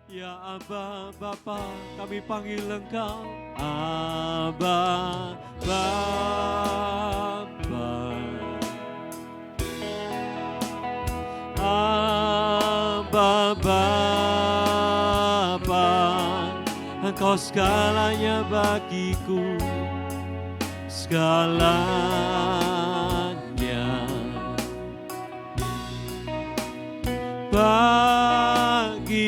Ya Aba Bapa, kami panggil Engkau Aba Bapa. Aba Bapa, Engkau segalanya bagiku, segalanya bagiku.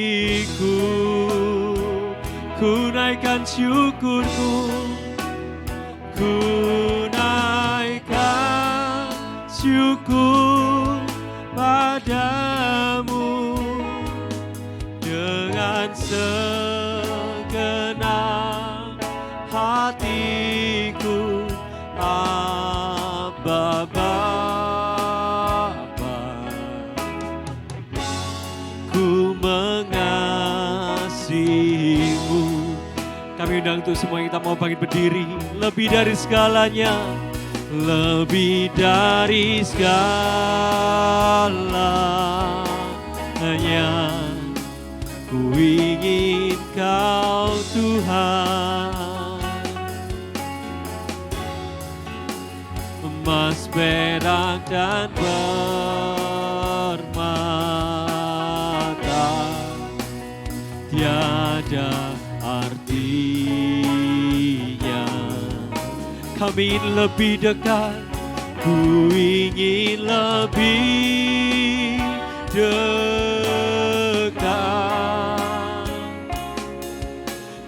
Ku naikkan syukurku, ku naikkan syukur padamu dengan segenap hatiku. Aba Bapa, ku mengasihimu. Kami undang untuk semua yang kita mau bangkit berdiri. Lebih dari segalanya, lebih dari segalanya, ku ingin Kau Tuhan. Emas, perak, dan permata tiada artinya. Kami ingin lebih dekat, ku ingin lebih dekat,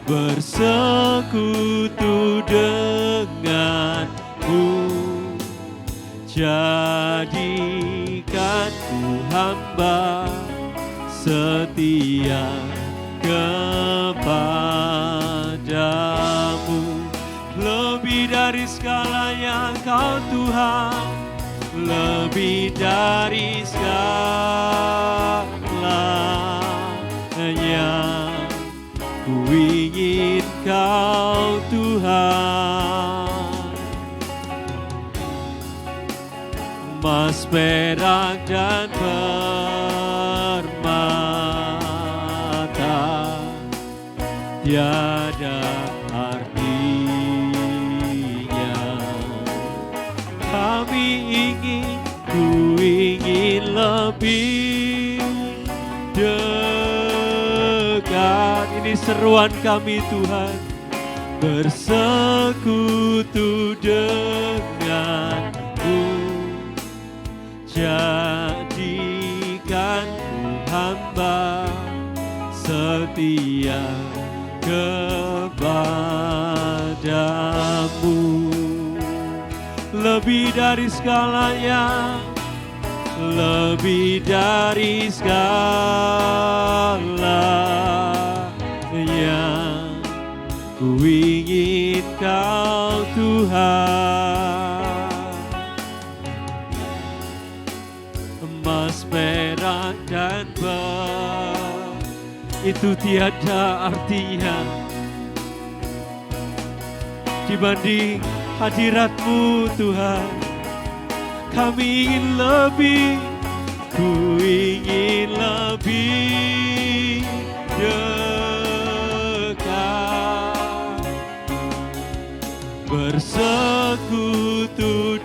bersekutu denganmu. Jadikanku hamba setia kepadamu. Lebih dari segalanya Kau Tuhan, lebih dari segalanya, ku ingin Kau Tuhan. Emas, perak, dan permata tiada artinya. Kami ingin, ku ingin lebih dekat. Ini seruan kami Tuhan, bersekutu denganmu. Jadikanku hamba setia kepadamu. Lebih dari segalanya, lebih dari segalanya, ku ingin Kau Tuhan. Emas, perak, dan itu tiada artinya dibanding hadirat-Mu Tuhan. Kami ingin lebih, ku ingin lebih dekat, bersekutu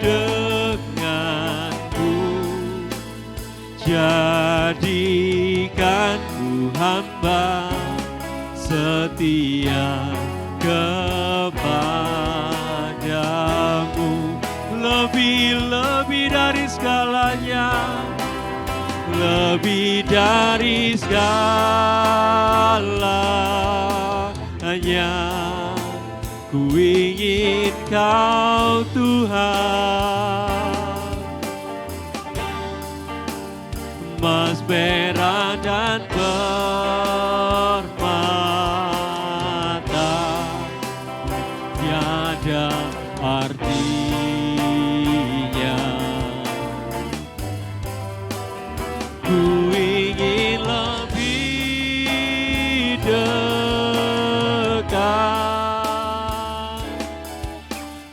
denganmu. Jadikanku hamba setia kepadamu. Lebih dari segalanya, lebih dari segalanya, ku ingin Kau Tuhan. Emas, perak, dan permata tiada artinya. Ku ingin lebih dekat,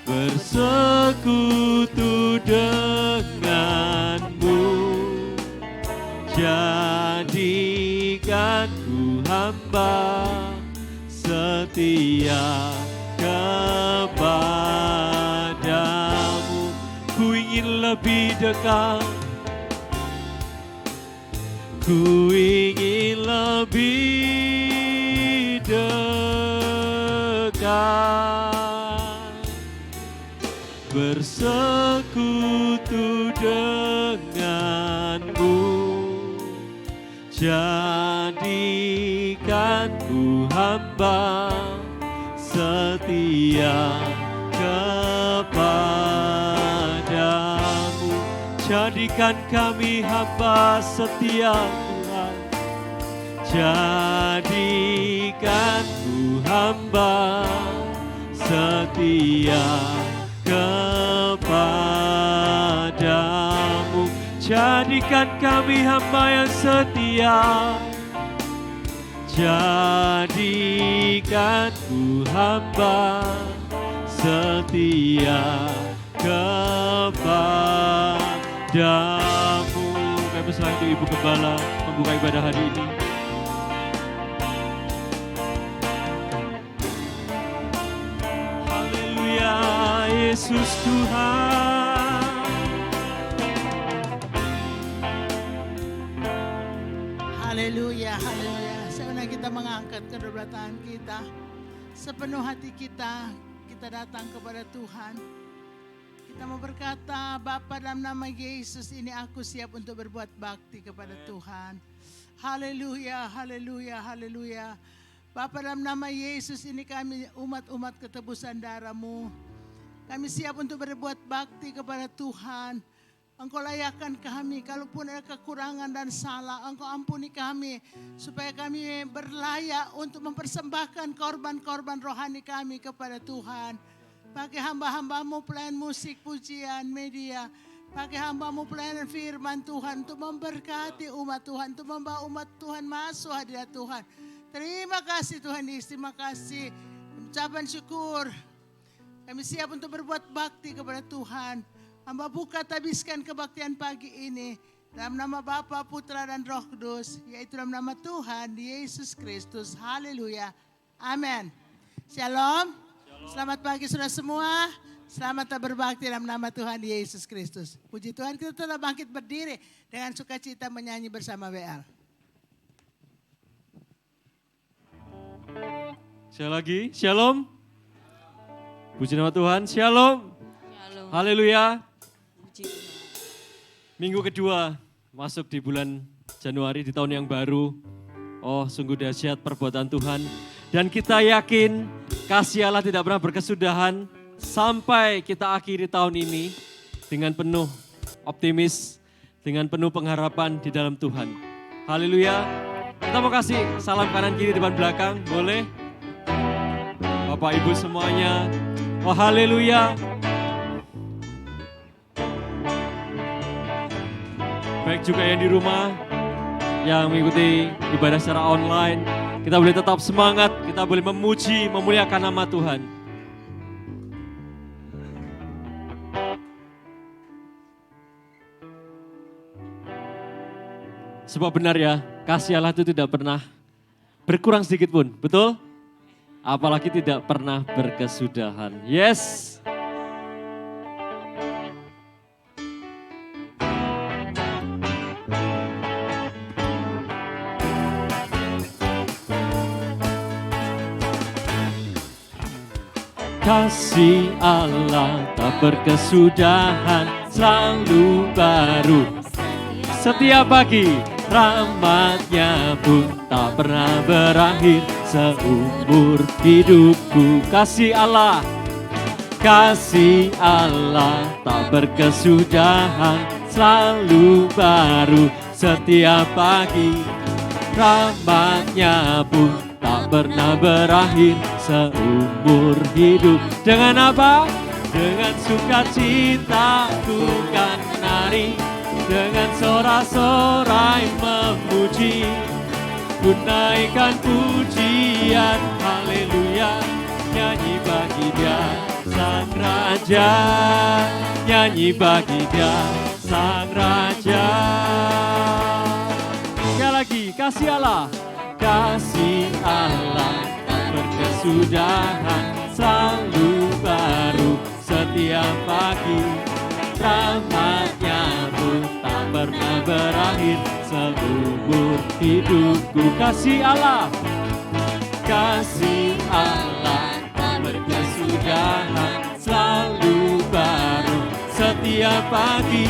bersekutu denganmu. Jadikan ku hamba setia kepadamu. Ku ingin lebih dekat, ku ingin lebih dekat, bersekutu denganmu. Jadikan ku hamba setia kepadamu. Jadikan kami hamba setia Tuhan. Jadikan ku hamba setia kepadamu. Jadikan kami hamba yang setia. Jadikan ku hamba setia kepadamu. Kami selain itu Ibu Gembala membuka ibadah hari ini. Haleluya, Yesus Tuhan. Haleluya, haleluya. Sebenarnya kita mengangkat kedua tangan kita. Sepenuh hati kita datang kepada Tuhan. Kita mau berkata, Bapa dalam nama Yesus ini aku siap untuk berbuat bakti kepada Tuhan. Haleluya, haleluya, haleluya. Bapa dalam nama Yesus ini kami umat-umat ketebusan darah-Mu. Kami siap untuk berbuat bakti kepada Tuhan. Engkau layakkan kami, kalaupun ada kekurangan dan salah, Engkau ampuni kami, supaya kami berlayak untuk mempersembahkan korban-korban rohani kami kepada Tuhan. Pakai hamba-hambamu pelayan musik, pujian, media. Pakai hambamu pelayanan firman Tuhan untuk memberkati umat Tuhan, untuk membawa umat Tuhan masuk hadirat Tuhan. Terima kasih Tuhan Yesus, terima kasih. Ucapan syukur, kami siap untuk berbuat bakti kepada Tuhan. Hamba buka tabiskan kebaktian pagi ini dalam nama Bapa, Putra dan Roh Kudus, yaitu dalam nama Tuhan Yesus Kristus. Haleluya. Amin. Shalom. Selamat pagi saudara semua. Selamat berbakti dalam nama Tuhan Yesus Kristus. Puji Tuhan, kita telah bangkit berdiri dengan sukacita menyanyi bersama WL. Sekali lagi, shalom. Puji nama Tuhan, shalom. Shalom. Haleluya. Puji Tuhan. Minggu kedua masuk di bulan Januari di tahun yang baru. Oh, sungguh dahsyat perbuatan Tuhan. Dan kita yakin kasih Allah tidak pernah berkesudahan sampai kita akhiri tahun ini dengan penuh optimis, dengan penuh pengharapan di dalam Tuhan. Haleluya. Kita mau kasih salam kanan kiri depan belakang, boleh? Bapak Ibu semuanya. Oh haleluya. Baik juga yang di rumah, yang mengikuti ibadah secara online. Kita boleh tetap semangat, kita boleh memuji, memuliakan nama Tuhan. Sebab benar ya, kasih Allah itu tidak pernah berkurang sedikit pun, betul? Apalagi tidak pernah berkesudahan. Yes. Kasih Allah tak berkesudahan, selalu baru. Setiap pagi rahmat-Nya pun tak pernah berakhir seumur hidupku. Kasih Allah tak berkesudahan, selalu baru. Setiap pagi rahmat-Nya pun tak pernah berakhir seumur hidup. Dengan apa? Dengan sukacita ku kan nari, dengan sorak-sorai memuji, ku naikkan pujian, haleluya. Nyanyi bagi Dia Sang Raja, nyanyi bagi Dia Sang Raja. Sekali lagi, kasih Allah kasih Allah tak berkesudahan, selalu baru setiap pagi. Rahmat-Nya pun tak pernah berakhir seumur hidupku. Kasih Allah tak berkesudahan, selalu baru setiap pagi.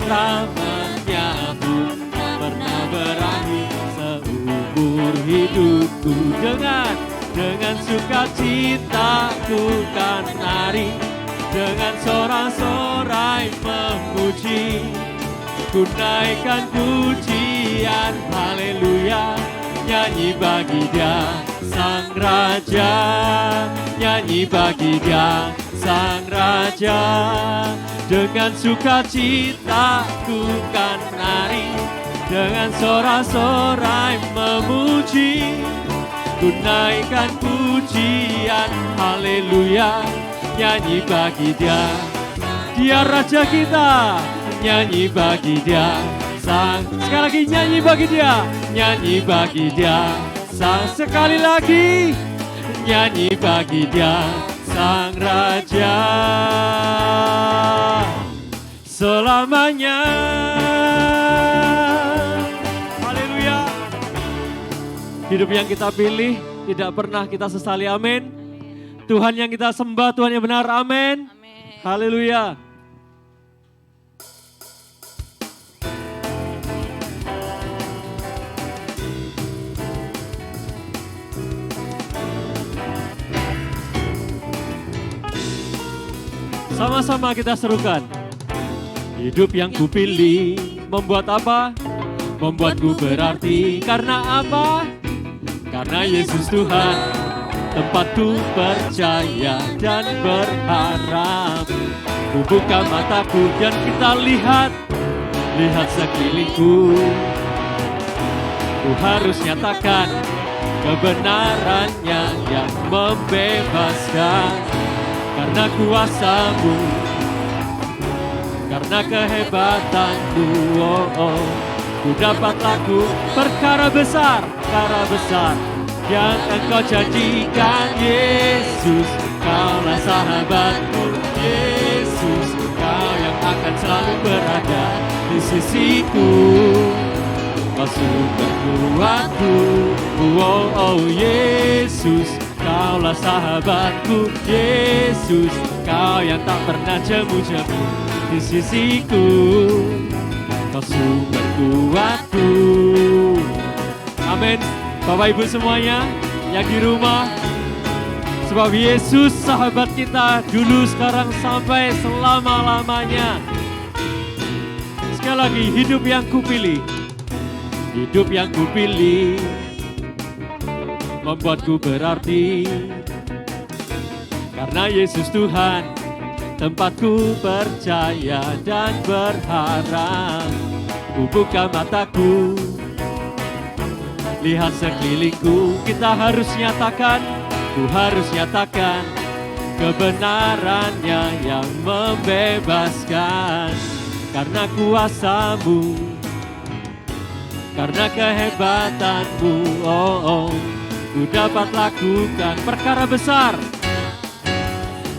Rahmat-Nya pun tak pernah berakhir seumur hidupku. Dengan sukacita ku kan nari, dengan sorak-sorai memuji, ku naikkan pujian haleluya. Nyanyi bagi Dia Sang Raja, nyanyi bagi Dia Sang Raja. Dengan sukacita ku kan nari, dengan sorak-sorai memuji, ku naikkan pujian haleluya. Nyanyi bagi Dia, Dia Raja kita. Nyanyi bagi Dia Sang. Sekali lagi nyanyi bagi Dia, nyanyi bagi Dia Sang. Sekali lagi nyanyi bagi Dia Sang Raja selamanya. Haleluya. Hidup yang kita pilih tidak pernah kita sesali, amin. Tuhan yang kita sembah, Tuhan yang benar, amin. Haleluya. Sama-sama kita serukan. Hidup yang kupilih membuat apa? Membuatku berarti. Karena apa? Karena Yesus Tuhan, tempatku percaya dan berharap. Ku buka mataku dan kita lihat sekelilingku. Ku harus nyatakan kebenarannya yang membebaskan. Karena kuasa-Mu, karena kehebatan-Mu, ku dapat laku perkara besar yang Engkau janjikan. Yesus, Kaulah sahabatku. Yesus, Kau yang akan selalu berada di sisiku. Kau sumber kuatku. Yesus, Kaulah sahabatku. Yesus, Kau yang tak pernah jemu-jemu di sisiku. Kau sumber kuatku. Amin. Bapak Ibu semuanya yang di rumah, sebab Yesus sahabat kita dulu, sekarang, sampai selama-lamanya. Sekali lagi, hidup yang kupilih, hidup yang kupilih membuatku berarti. Karena Yesus Tuhan, tempatku percaya dan berharap. Ku buka mataku, lihat sekelilingku. Kita harus nyatakan, ku harus nyatakan kebenarannya yang membebaskan. Karena kuasa-Mu, karena kehebatan-Mu, ku dapat lakukan perkara besar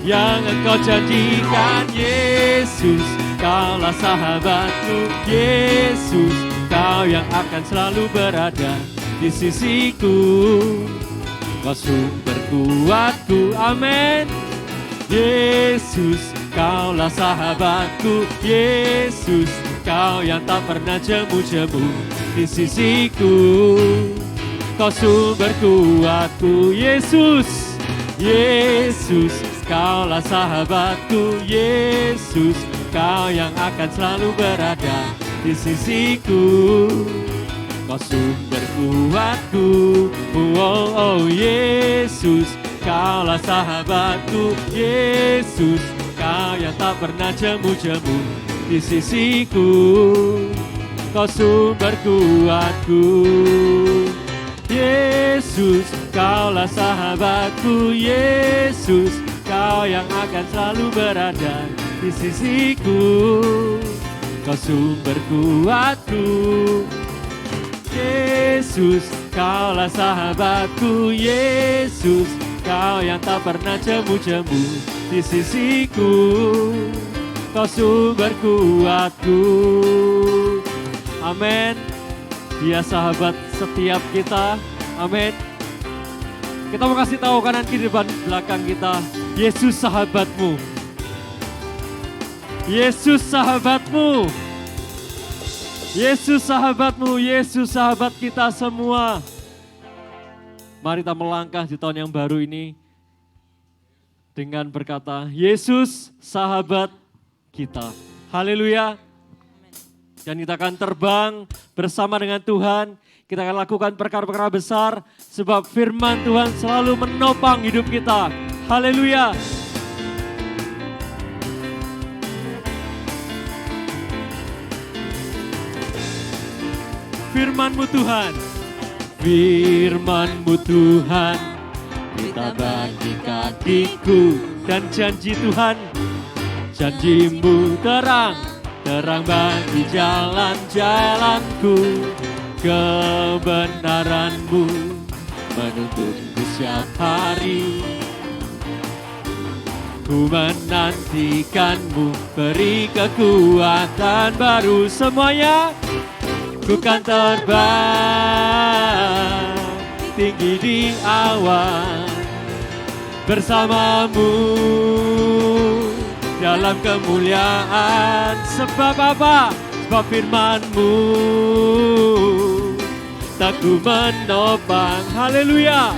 yang Engkau janjikan. Yesus, Kaulah sahabatku. Yesus, Kau yang akan selalu berada di sisiku. Kau sumber kuatku, amin. Yesus, Kaulah sahabatku. Yesus, Kau yang tak pernah jemu-jemu di sisiku. Kau sumber kuatku. Yesus, Yesus, Kaulah sahabatku. Yesus, Kau yang akan selalu berada di sisiku. Kau sumber kuatku. Yesus, Kaulah sahabatku. Yesus, Kau yang tak pernah jemu-jemu di sisiku. Kau sumber kuatku. Yesus, Kaulah sahabatku. Yesus, Kau yang akan selalu berada di sisiku. Kau sumber kuatku. Yesus, Kaulah sahabatku Yesus, Kau yang tak pernah jemu-jemu di sisiku, Kau sumber kuatku. Amin. Dia sahabat setiap kita. Amin. Kita mau kasih tahu kanan kiri depan belakang kita, Yesus sahabatmu. Yesus sahabatmu. Yesus sahabatmu, Yesus sahabat kita semua. Mari kita melangkah di tahun yang baru ini dengan berkata, Yesus sahabat kita. Haleluya. Dan kita akan terbang bersama dengan Tuhan. Kita akan lakukan perkara-perkara besar sebab firman Tuhan selalu menopang hidup kita. Haleluya. Firman-Mu Tuhan, firman-Mu Tuhan, kita bagi kakiku, dan janji Tuhan, janji-Mu terang, terang bagi jalan-jalanku, kebenaran-Mu menuntunku setiap hari. Ku menantikan-Mu, beri kekuatan baru semuanya. Ku kan terbang tinggi di awan bersama-Mu dalam kemuliaan. Sebab apa? Sebab firman-Mu tak ku menopang. Haleluya.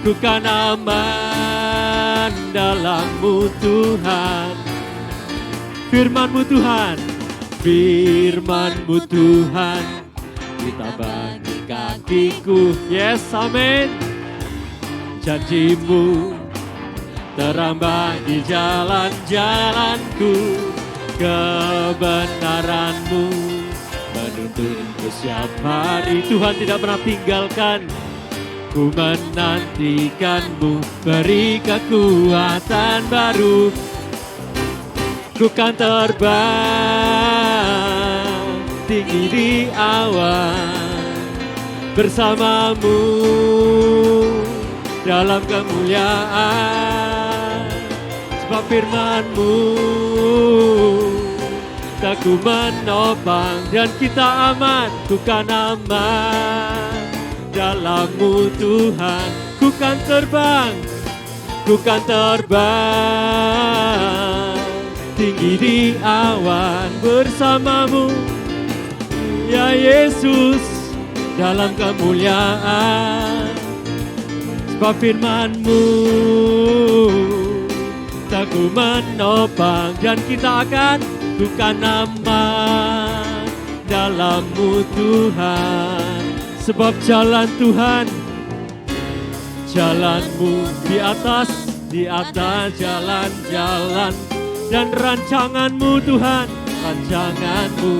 Ku kan aman dalam-Mu Tuhan. Firman-Mu Tuhan, firman-Mu Tuhan, kita bagi kakiku. Yes, amin. Janji-Mu terang bagi jalan-jalanku, kebenaran-Mu menuntunku setiap hari. Tuhan tidak pernah tinggalkan. Ku menantikan-Mu, beri kekuatan baru. Ku kan terbang tinggi di awan bersama-Mu dalam kemuliaan. Sebab firman-Mu tak ku menopang, dan kita aman. Ku kan aman dalam-Mu Tuhan. Ku kan terbang, ku kan terbang tinggi di awan bersama-Mu, ya Yesus, dalam kemuliaan. Sebab firman-Mu tak ku menopang, dan kita akan bukan aman dalam-Mu Tuhan. Sebab jalan Tuhan, jalan-Mu di atas jalan-jalan. Dan rancangan-Mu Tuhan, rancangan-Mu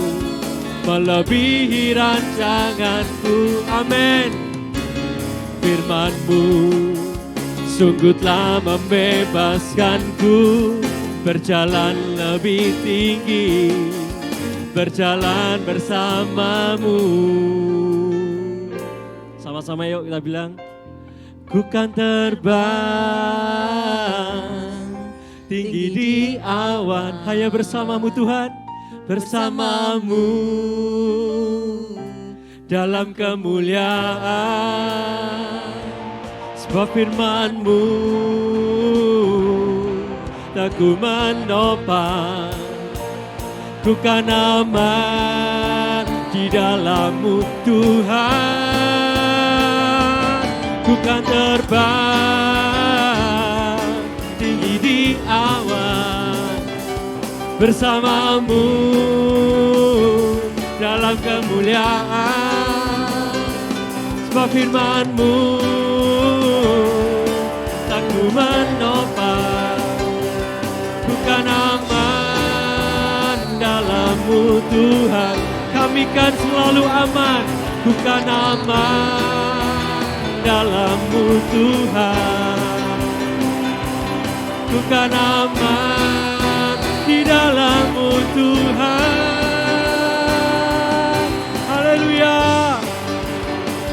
melebihi rancanganku. Amin. Firman-Mu sungguh telah membebaskanku, berjalan lebih tinggi, berjalan bersama-Mu. Sama-sama yuk kita bilang, ku kan terbang tinggi di awan, hanya bersama-Mu Tuhan, bersama-Mu dalam kemuliaan. Sebab firman-Mu tak ku menopang, ku kan aman di dalam-Mu Tuhan. Ku kan terbang tinggi di awan bersama-Mu dalam kemuliaan. Sebab firman-Mu tak ku menopang, ku kan aman dalam-Mu Tuhan. Kami kan selalu aman, ku kan aman dalam-Mu Tuhan. Ku kan aman di dalam-Mu Tuhan. Haleluya.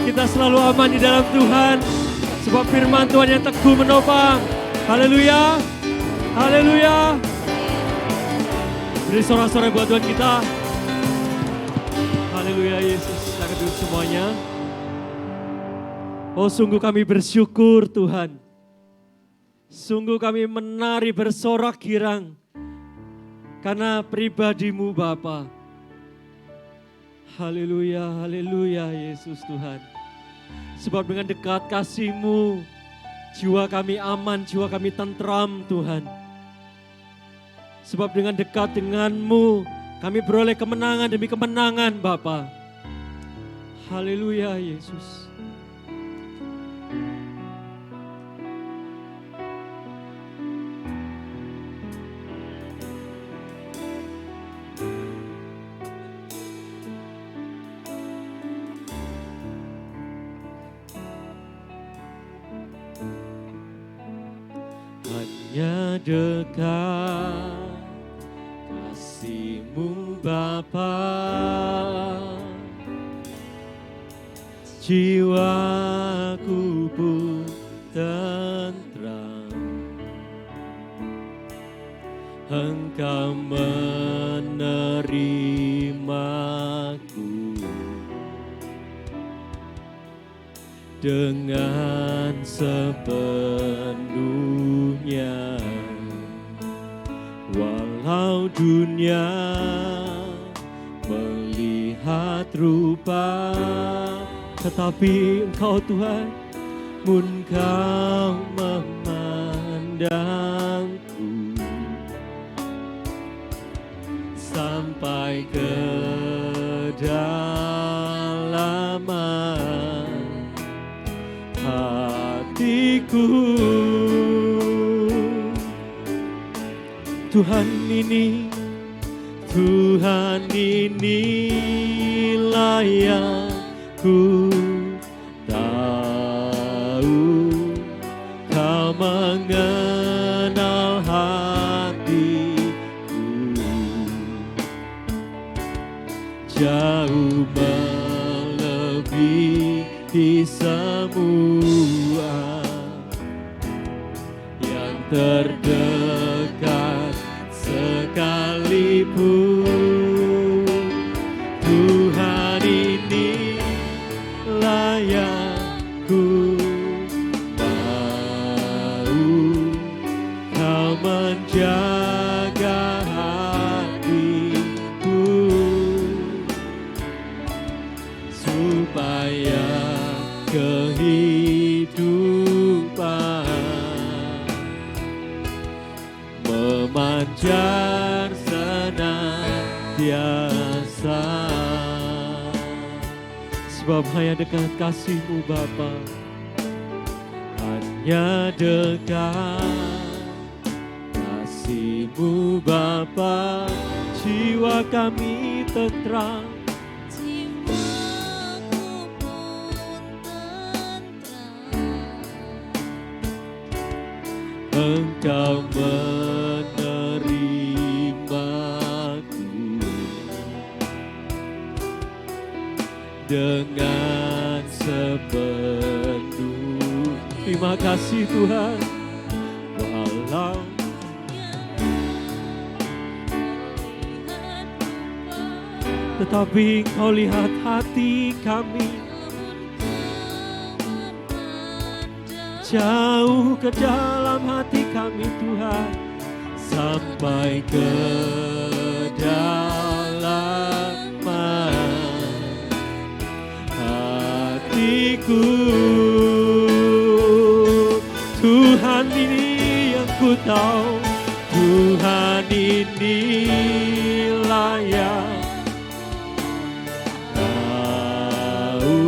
Kita kita selalu aman di dalam Tuhan. Sebab firman Tuhan yang teguh menopang. Haleluya. Haleluya. Beri sorak-sorai buat Tuhan kita. Haleluya Yesus. Kita duduk semuanya. Oh sungguh kami bersyukur Tuhan. Sungguh kami menari bersorak girang. Karena pribadi-Mu Bapa. Haleluya, haleluya Yesus Tuhan. Sebab dengan dekat kasih-Mu, jiwa kami aman, jiwa kami tentram Tuhan. Sebab dengan dekat dengan-Mu, kami beroleh kemenangan demi kemenangan Bapa. Haleluya Yesus. Hanya dekat kasih-Mu Bapa, jiwaku pun tentram. Engkau menerimaku dengan sepenuhnya. Walau dunia melihat rupa, tetapi Engkau Tuhan, Engkau memandangku sampai ke kedalaman hatiku. Tuhan inilah yang ku tahu. Kau mengenal hatiku jauh melebihi semua yang terdekat sekalipun. Tuhan inilah yang ku tahu. Kau menjaga hatiku supaya kehidupan memancar senantiasa. Sebab hanya dekat kasih-Mu Bapa, hanya dekat kasih-Mu Bapa, jiwa kami tentram. Jiwaku pun tentram. Engkau menerimaku dengan sepenuh. Terima kasih Tuhan. Walau tetapi Engkau lihat hati kami, jauh ke dalam hati kami Tuhan, sampai ke dalaman hatiku. Tuhan ini yang ku tahu, Tuhan inilah yang tahu.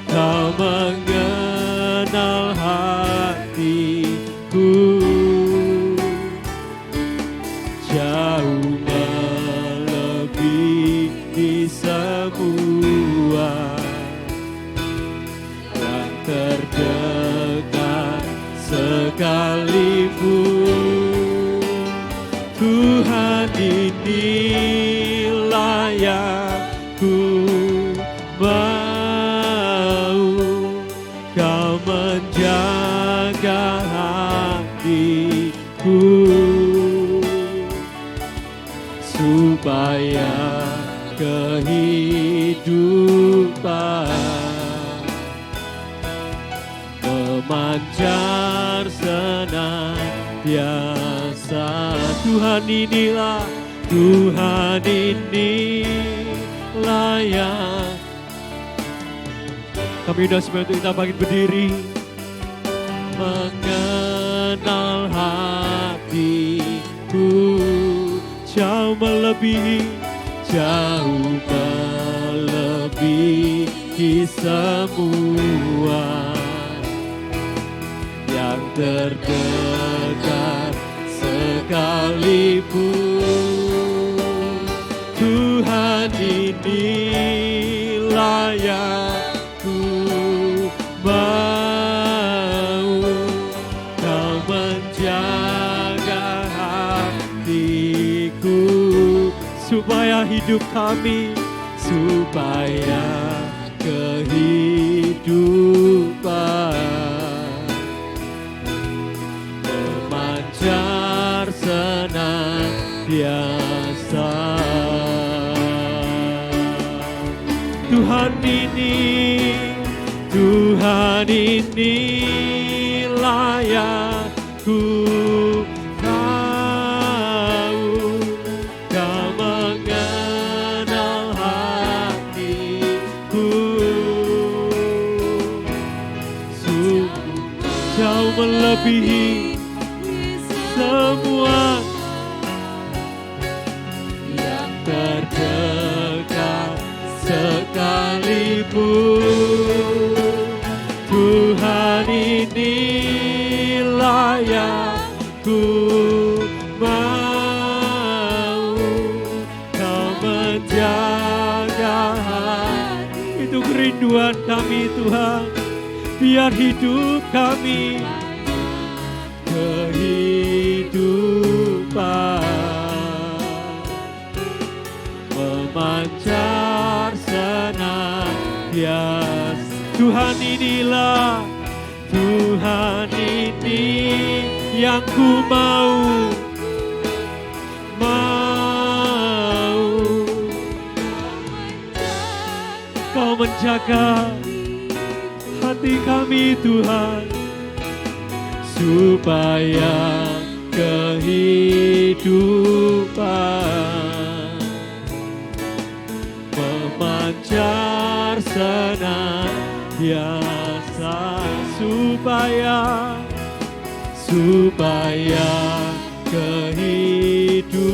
Kau mengenal hatiku jauh melebihi semua yang terdekat sekalipun. Tuhan inilah yang ku mau. Kau menjaga hatiku supaya kehidupan memancar senantiasa. Tuhan inilah yang kami udah semua untuk kita bangkit berdiri. Mengenal hatiku jauh melebihi semua yang terdekat sekalipun. Tuhan inilah yang ku mau, Kau menjaga hatiku supaya hidup kami, supaya kehidupan memancar senantiasa. Tuhan inilah yang ku tahu, Kau mengenal hatiku jauh melebihi semua yang terdekat sekalipun. Tuhan inilah yang ku mau, Kau menjaga hati. Itu kerinduan kami Tuhan, biar hidup kami kehidupan memancar senantiasa. Tuhan inilah, Tuhan ini yang ku mau, Kau menjaga hati kami Tuhan, supaya kehidupan memancar senantiasa, supaya kehidupan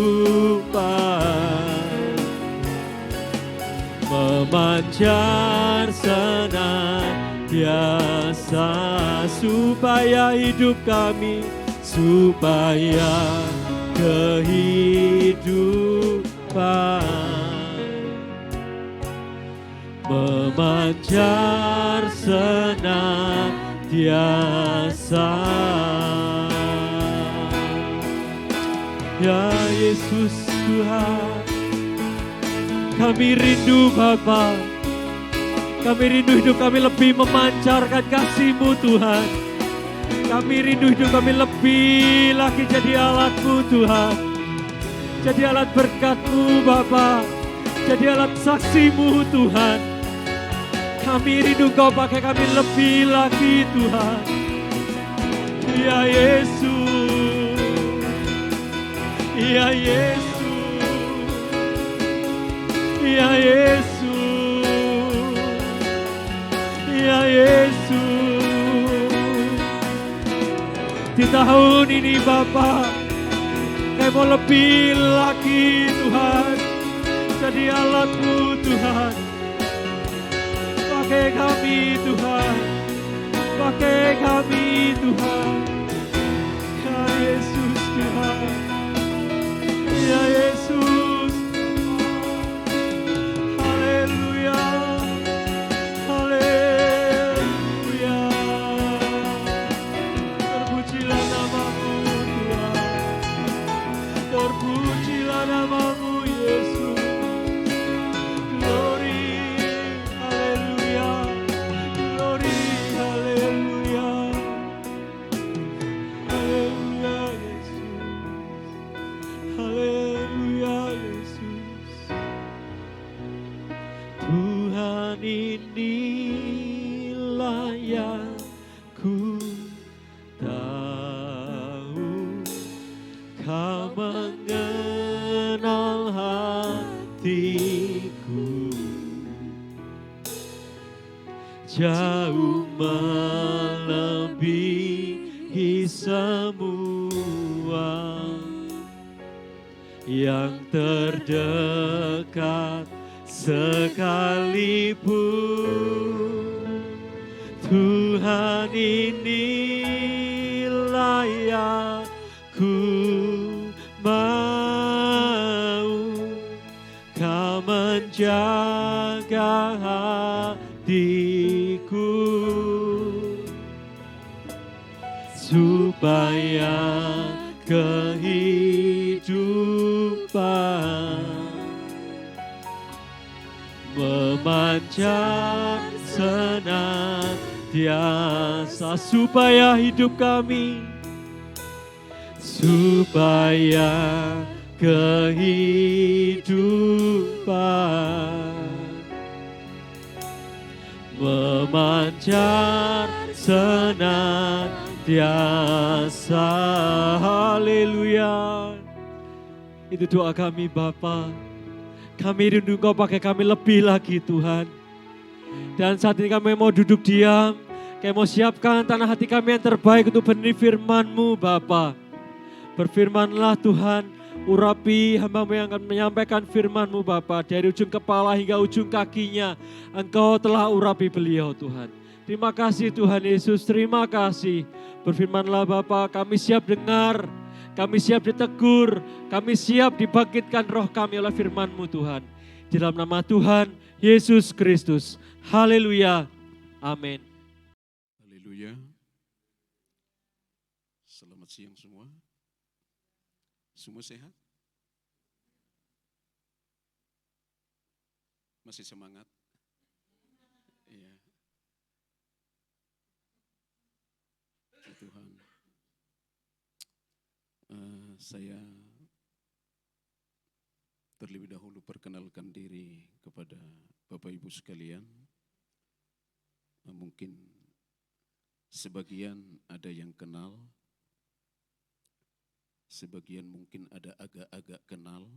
memancar senantiasa, supaya hidup kami, supaya kehidupan memancar senantiasa. Ya Yesus Tuhan, kami rindu Bapa, kami rindu hidup kami lebih memancarkan kasih-Mu Tuhan. Kami rindu hidup kami lebih lagi jadi alat-Mu Tuhan, jadi alat berkat-Mu Bapa, jadi alat saksi-Mu Tuhan. Kami rindu Kau pakai kami lebih lagi Tuhan. Ya Yesus, ya Yesus, ya Yesus, ya Yesus. Di tahun ini Bapa, Kau mau lebih lagi Tuhan, jadi alat-Mu Tuhan. Pakai kami Tuhan, pakai kami Tuhan. Ya Yesus Tuhan, ya Yesus. Haleluya, haleluya. Terpujilah nama-Mu Tuhan, terpujilah nama-Mu Yesus. Glory, haleluya, glory, haleluya. yang ku tahu, kau mengenal hatiku, jauh melebihi semua yang terdekat sekalipun. Tuhan, inilah yang ku mau, kau menjaga hatiku, supaya kehidupan memancar senantiasa, supaya hidup kami, supaya kehidupan memancar senantiasa. Haleluya. Itu doa kami Bapa. Kami rindu Engkau pakai kami lebih lagi Tuhan. Dan saat ini kami mau duduk diam. Kami mau siapkan tanah hati kami yang terbaik untuk benih firman-Mu Bapa. Berfirmanlah Tuhan, urapi hamba-Mu yang akan menyampaikan firman-Mu Bapa. Dari ujung kepala hingga ujung kakinya, Engkau telah urapi beliau Tuhan. Terima kasih Tuhan Yesus, terima kasih. Berfirmanlah Bapa, kami siap dengar, kami siap ditegur, kami siap dibangkitkan roh kami oleh firman-Mu Tuhan. Di dalam nama Tuhan Yesus Kristus. Haleluya. Amin. Haleluya. Selamat siang semua. Semua sehat? Masih semangat? Iya. Puji Tuhan. Saya terlebih dahulu perkenalkan diri kepada Bapak Ibu sekalian. Mungkin sebagian ada yang kenal, sebagian mungkin ada agak-agak kenal,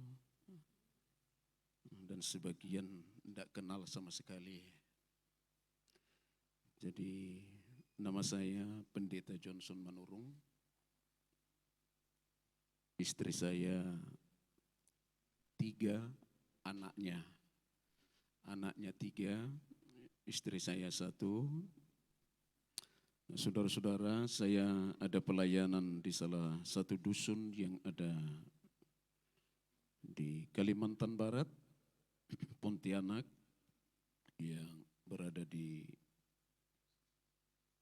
dan sebagian tidak kenal sama sekali. Jadi nama saya Pendeta Johnson Manurung. Istri saya 3, anaknya 3, istri saya 1. Saudara-saudara, saya ada pelayanan di salah satu dusun yang ada di Kalimantan Barat, Pontianak, yang berada di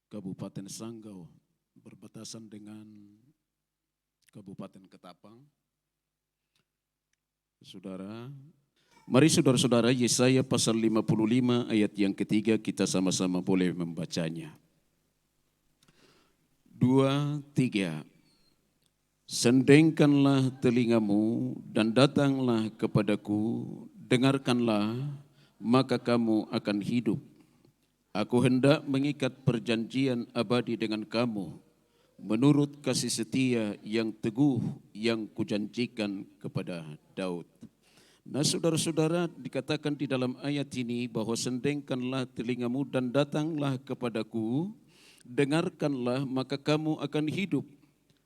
Kabupaten Sanggau, berbatasan dengan Kabupaten Ketapang. Saudara, mari saudara-saudara, Yesaya pasal 55 ayat yang ketiga kita sama-sama boleh membacanya. 2, 3. Sendengkanlah telingamu dan datanglah kepadaku, dengarkanlah, maka kamu akan hidup. Aku hendak mengikat perjanjian abadi dengan kamu, menurut kasih setia yang teguh yang kujanjikan kepada Daud. Nah saudara-saudara, dikatakan di dalam ayat ini bahwa sendengkanlah telingamu dan datanglah kepadaku, dengarkanlah maka kamu akan hidup.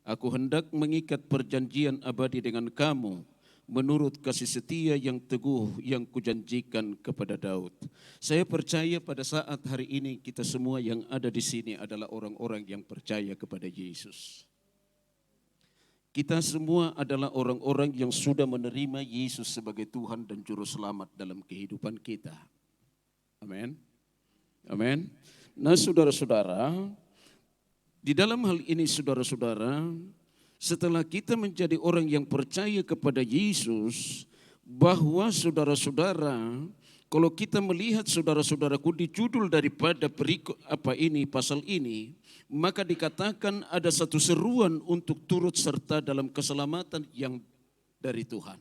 Aku hendak mengikat perjanjian abadi dengan kamu, menurut kasih setia yang teguh yang kujanjikan kepada Daud. Saya percaya pada saat hari ini kita semua yang ada di sini adalah orang-orang yang percaya kepada Yesus. Kita semua adalah orang-orang yang sudah menerima Yesus sebagai Tuhan dan Juru Selamat dalam kehidupan kita. Amin. Amin. Nah saudara-saudara, di dalam hal ini saudara-saudara, setelah kita menjadi orang yang percaya kepada Yesus, bahwa saudara-saudara, kalau kita melihat saudara-saudaraku di judul daripada pasal ini, maka dikatakan ada satu seruan untuk turut serta dalam keselamatan yang dari Tuhan.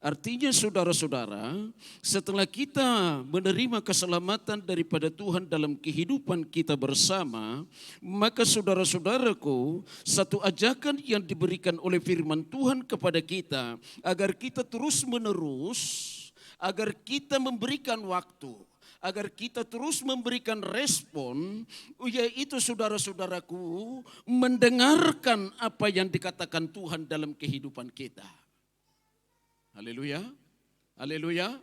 Artinya saudara-saudara, setelah kita menerima keselamatan daripada Tuhan dalam kehidupan kita bersama, maka saudara-saudaraku, satu ajakan yang diberikan oleh firman Tuhan kepada kita, agar kita terus menerus, agar kita memberikan waktu, agar kita terus memberikan respon, yaitu saudara-saudaraku, mendengarkan apa yang dikatakan Tuhan dalam kehidupan kita. Haleluya, haleluya.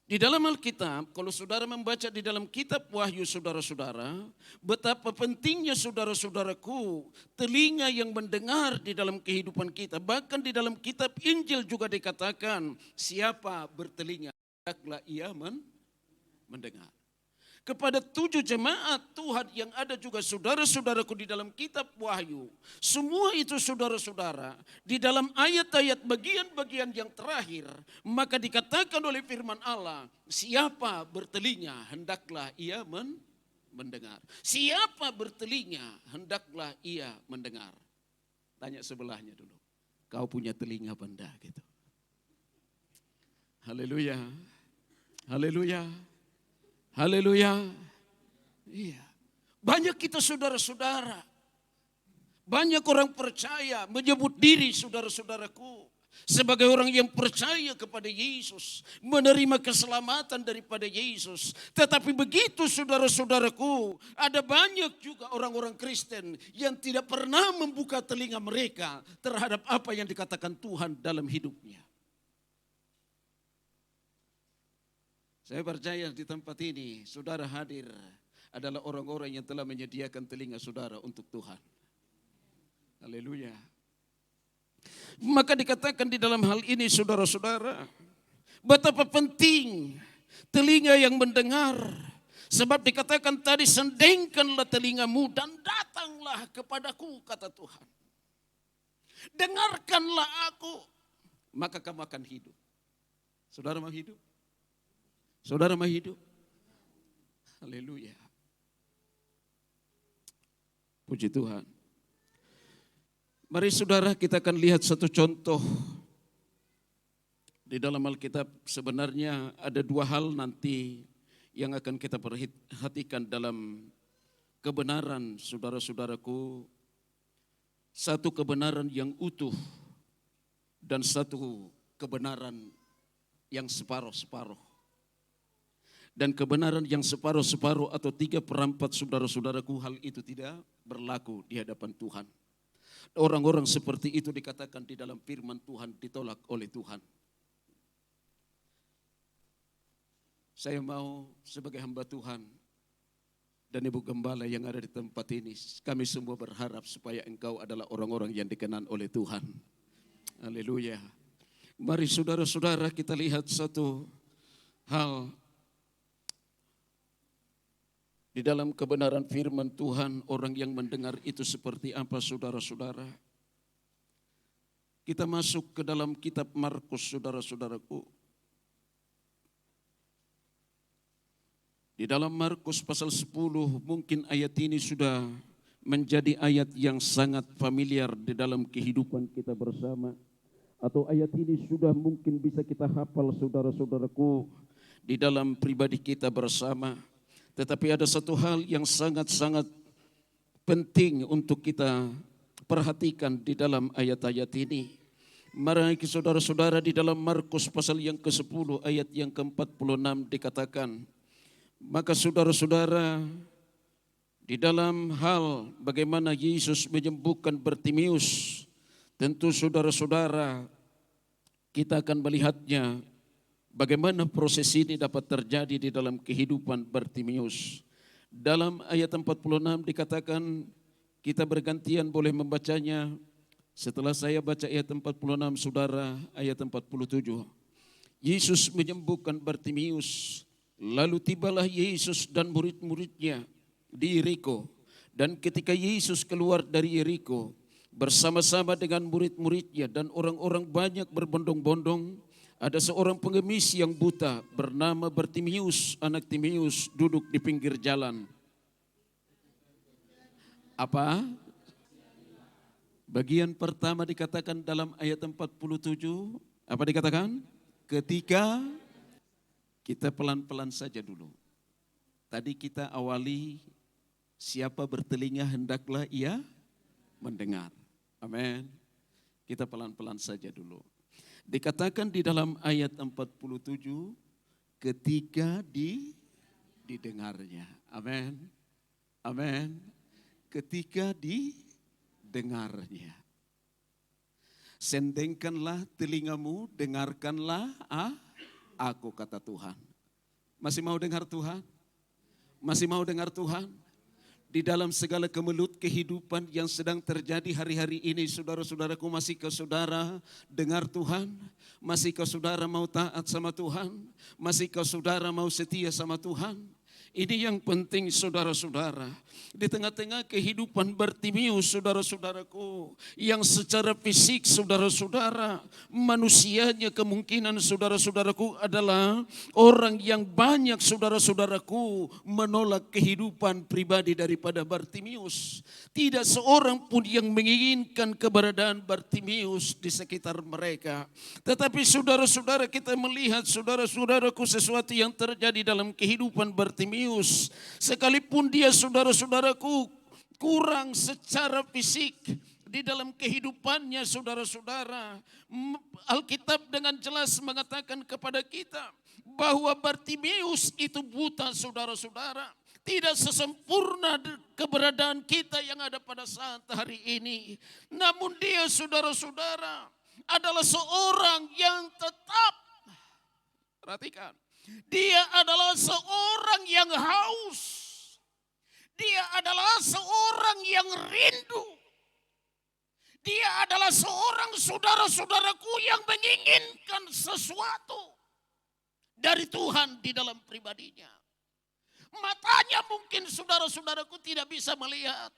Di dalam Alkitab, kalau saudara membaca di dalam kitab Wahyu saudara-saudara, betapa pentingnya saudara-saudaraku telinga yang mendengar di dalam kehidupan kita. Bahkan di dalam kitab Injil juga dikatakan, siapa bertelinga, hendaklah ia mendengar. Kepada 7 jemaat Tuhan yang ada juga saudara-saudaraku di dalam kitab Wahyu. Semua itu saudara-saudara di dalam ayat-ayat bagian-bagian yang terakhir. Maka dikatakan oleh firman Allah, siapa bertelinga hendaklah ia mendengar. Siapa bertelinga hendaklah ia mendengar. Tanya sebelahnya dulu, kau punya telinga benda gitu. Haleluya, haleluya. Haleluya. Iya. Banyak kita saudara-saudara. Banyak orang percaya menyebut diri saudara-saudaraku sebagai orang yang percaya kepada Yesus, menerima keselamatan daripada Yesus. Tetapi begitu saudara-saudaraku, ada banyak juga orang-orang Kristen yang tidak pernah membuka telinga mereka terhadap apa yang dikatakan Tuhan dalam hidupnya. Saya percaya di tempat ini, saudara hadir adalah orang-orang yang telah menyediakan telinga saudara untuk Tuhan. Haleluya. Maka dikatakan di dalam hal ini saudara-saudara, betapa penting telinga yang mendengar. Sebab dikatakan tadi, sendengkanlah telingamu dan datanglah kepadaku, kata Tuhan. Dengarkanlah aku, maka kamu akan hidup. Saudara mau hidup? Saudara mau hidup? Haleluya. Puji Tuhan. Mari saudara kita akan lihat satu contoh. Di dalam Alkitab sebenarnya ada 2 hal nanti yang akan kita perhatikan dalam kebenaran saudara-saudaraku. Satu kebenaran yang utuh dan satu kebenaran yang separuh-separuh. Dan kebenaran yang separuh-separuh atau 3/4 saudara-saudaraku, hal itu tidak berlaku di hadapan Tuhan. Orang-orang seperti itu dikatakan di dalam firman Tuhan ditolak oleh Tuhan. Saya mau sebagai hamba Tuhan dan Ibu Gembala yang ada di tempat ini, kami semua berharap supaya engkau adalah orang-orang yang dikenan oleh Tuhan. Haleluya. Mari saudara-saudara kita lihat satu hal. Di dalam kebenaran firman Tuhan, orang yang mendengar itu seperti apa saudara-saudara? Kita masuk ke dalam kitab Markus saudara-saudaraku. Di dalam Markus pasal 10, mungkin ayat ini sudah menjadi ayat yang sangat familiar di dalam kehidupan kita bersama. Atau ayat ini sudah mungkin bisa kita hafal saudara-saudaraku di dalam pribadi kita bersama. Tetapi ada satu hal yang sangat-sangat penting untuk kita perhatikan di dalam ayat-ayat ini. Mari saudara-saudara, di dalam Markus pasal yang ke-10 ayat yang ke-46 dikatakan, maka saudara-saudara, di dalam hal bagaimana Yesus menyembuhkan Bartimius, tentu saudara-saudara kita akan melihatnya bagaimana proses ini dapat terjadi di dalam kehidupan Bartimius. Dalam ayat 46 dikatakan, kita bergantian boleh membacanya. Setelah saya baca ayat 46, saudara, ayat 47. Yesus menyembuhkan Bartimius. Lalu tibalah Yesus dan murid-muridnya di Yeriko. Dan ketika Yesus keluar dari Yeriko, bersama-sama dengan murid-muridnya dan orang-orang banyak berbondong-bondong, ada seorang pengemis yang buta bernama Bartimius, anak Timeus, duduk di pinggir jalan. Apa? Bagian pertama dikatakan dalam ayat 47, Apa dikatakan? Ketika kita pelan-pelan saja dulu. Tadi kita awali siapa bertelinga hendaklah ia mendengar. Amin. Kita pelan-pelan saja dulu. Dikatakan di dalam ayat 47 ketika didengarnya. Amin. Amin. Ketika didengarnya. Sendengkanlah telingamu, dengarkanlah aku, kata Tuhan. Masih mau dengar Tuhan? Masih mau dengar Tuhan? Di dalam segala kemelut kehidupan yang sedang terjadi hari-hari ini, saudara-saudaraku, masih ke saudara dengar Tuhan? Masih ke saudara mau taat sama Tuhan? Masih ke saudara mau setia sama Tuhan? Ini yang penting, saudara-saudara. Di tengah-tengah kehidupan Bartimius, saudara-saudaraku, yang secara fisik, saudara-saudara, manusianya kemungkinan, saudara-saudaraku, adalah orang yang banyak, saudara-saudaraku, menolak kehidupan pribadi daripada Bartimius. Tidak seorang pun yang menginginkan keberadaan Bartimius di sekitar mereka. Tetapi saudara-saudara, kita melihat, saudara-saudaraku, sesuatu yang terjadi dalam kehidupan Bartimius. Sekalipun dia, saudara-saudaraku, kurang secara fisik di dalam kehidupannya, saudara-saudara, Alkitab dengan jelas mengatakan kepada kita bahwa Bartimius itu buta, saudara-saudara. Tidak sesempurna keberadaan kita yang ada pada saat hari ini. Namun dia, saudara-saudara, adalah seorang yang tetap, perhatikan, dia adalah seorang yang haus. Dia adalah seorang yang rindu. Dia adalah seorang, saudara-saudaraku, yang menginginkan sesuatu dari Tuhan di dalam pribadinya. Matanya mungkin, saudara-saudaraku, tidak bisa melihat.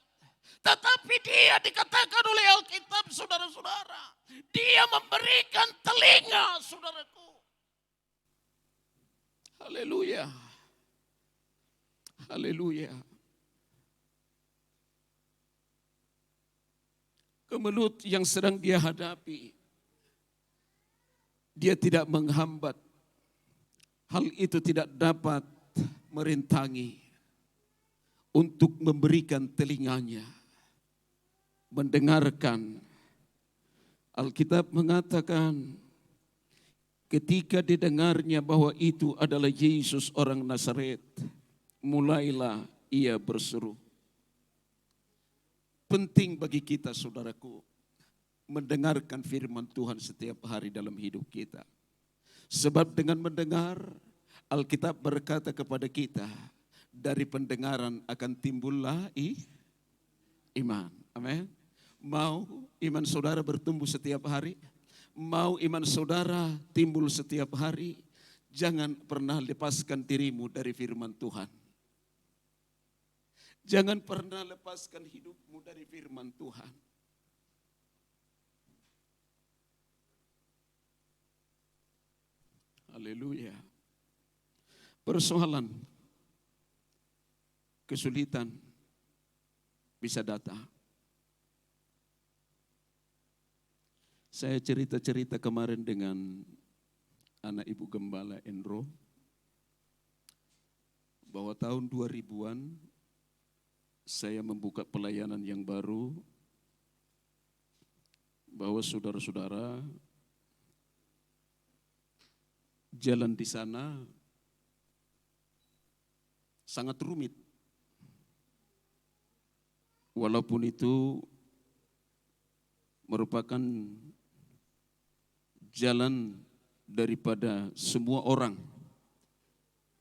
Tetapi dia dikatakan oleh Alkitab, saudara-saudara, dia memberikan telinga, saudaraku. Haleluya. Haleluya. Kemelut yang sedang dia hadapi, dia tidak menghambat. Hal itu tidak dapat merintangi untuk memberikan telinganya, mendengarkan. Alkitab mengatakan, ketika didengarnya bahwa itu adalah Yesus orang Nazaret, mulailah ia berseru. Penting bagi kita, saudaraku, mendengarkan firman Tuhan setiap hari dalam hidup kita. Sebab dengan mendengar, Alkitab berkata kepada kita, dari pendengaran akan timbullah iman. Amin. Mau iman saudara bertumbuh setiap hari? Mau iman saudara timbul setiap hari? Jangan pernah lepaskan dirimu dari firman Tuhan. Jangan pernah lepaskan hidupmu dari firman Tuhan. Haleluya. Persoalan, kesulitan bisa datang. Saya cerita-cerita kemarin dengan anak ibu gembala Enro, bahwa tahun 2000-an saya membuka pelayanan yang baru, bahwa saudara-saudara, jalan di sana sangat rumit. Walaupun itu merupakan jalan daripada semua orang.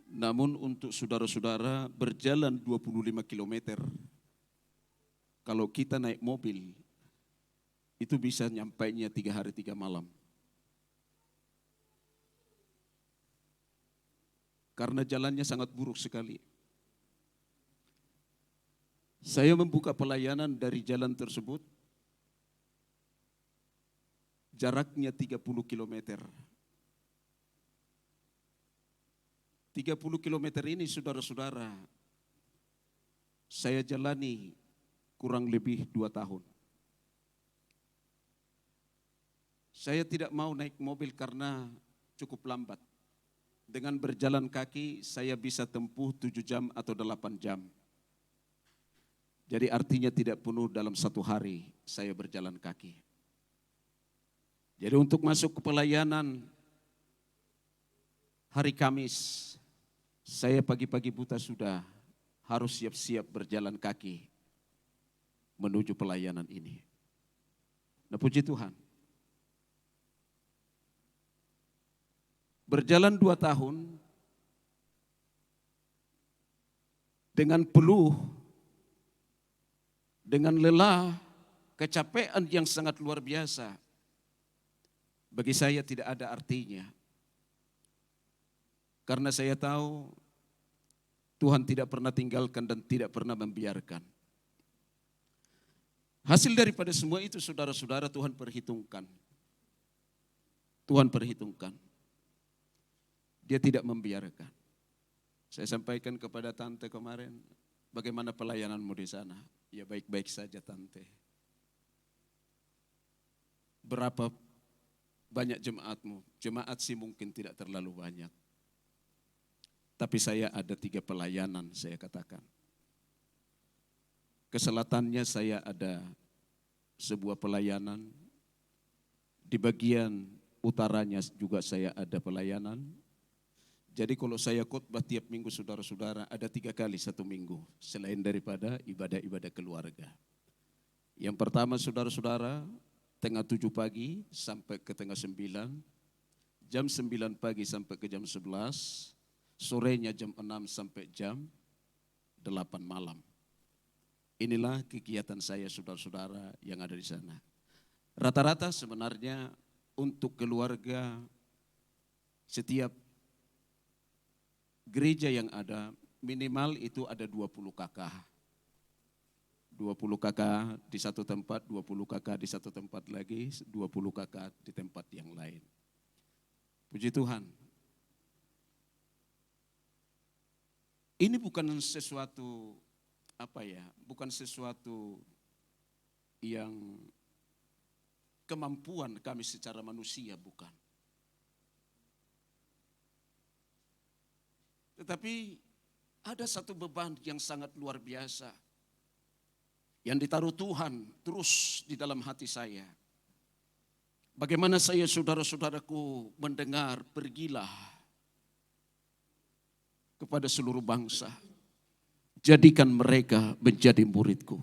Namun untuk saudara-saudara berjalan 25 km, kalau kita naik mobil, itu bisa nyampainya 3 hari 3 malam. Karena jalannya sangat buruk sekali. Saya membuka pelayanan dari jalan tersebut, jaraknya 30 km. 30 km ini, saudara-saudara, saya jalani kurang lebih 2 tahun. Saya tidak mau naik mobil karena cukup lambat. Dengan berjalan kaki saya bisa tempuh 7 jam atau 8 jam. Jadi artinya tidak penuh dalam 1 hari saya berjalan kaki. Jadi untuk masuk ke pelayanan hari Kamis, saya pagi-pagi buta sudah harus siap-siap berjalan kaki menuju pelayanan ini. Nah, puji Tuhan. Berjalan 2 tahun dengan peluh, dengan lelah, kecapean yang sangat luar biasa. Bagi saya tidak ada artinya. Karena saya tahu Tuhan tidak pernah tinggalkan dan tidak pernah membiarkan. Hasil daripada semua itu saudara-saudara Tuhan perhitungkan. Tuhan perhitungkan. Dia tidak membiarkan. Saya sampaikan kepada tante kemarin, bagaimana pelayananmu di sana? Ya baik-baik saja tante. Berapa banyak jemaatmu? Jemaat sih mungkin tidak terlalu banyak. Tapi saya ada 3 pelayanan saya katakan. Ke selatannya saya ada sebuah pelayanan. Di bagian utaranya juga saya ada pelayanan. Jadi kalau saya khotbah tiap minggu saudara-saudara ada 3 kali 1 minggu. Selain daripada ibadah-ibadah keluarga. Yang pertama saudara-saudara tengah 7 pagi sampai ke tengah 9. Jam 9 pagi sampai ke jam 11. Sorenya jam 6 sampai jam 8 malam. Inilah kegiatan saya saudara-saudara yang ada di sana. Rata-rata sebenarnya untuk keluarga setiap gereja yang ada minimal itu ada 20 kakak. 20 kakak di satu tempat, 20 kakak di satu tempat lagi, 20 kakak di tempat yang lain. Puji Tuhan. Ini bukan sesuatu bukan sesuatu yang kemampuan kami secara manusia, bukan. Tetapi ada satu beban yang sangat luar biasa yang ditaruh Tuhan terus di dalam hati saya. Bagaimana saya saudara-saudaraku mendengar, pergilah kepada seluruh bangsa. Jadikan mereka menjadi muridku.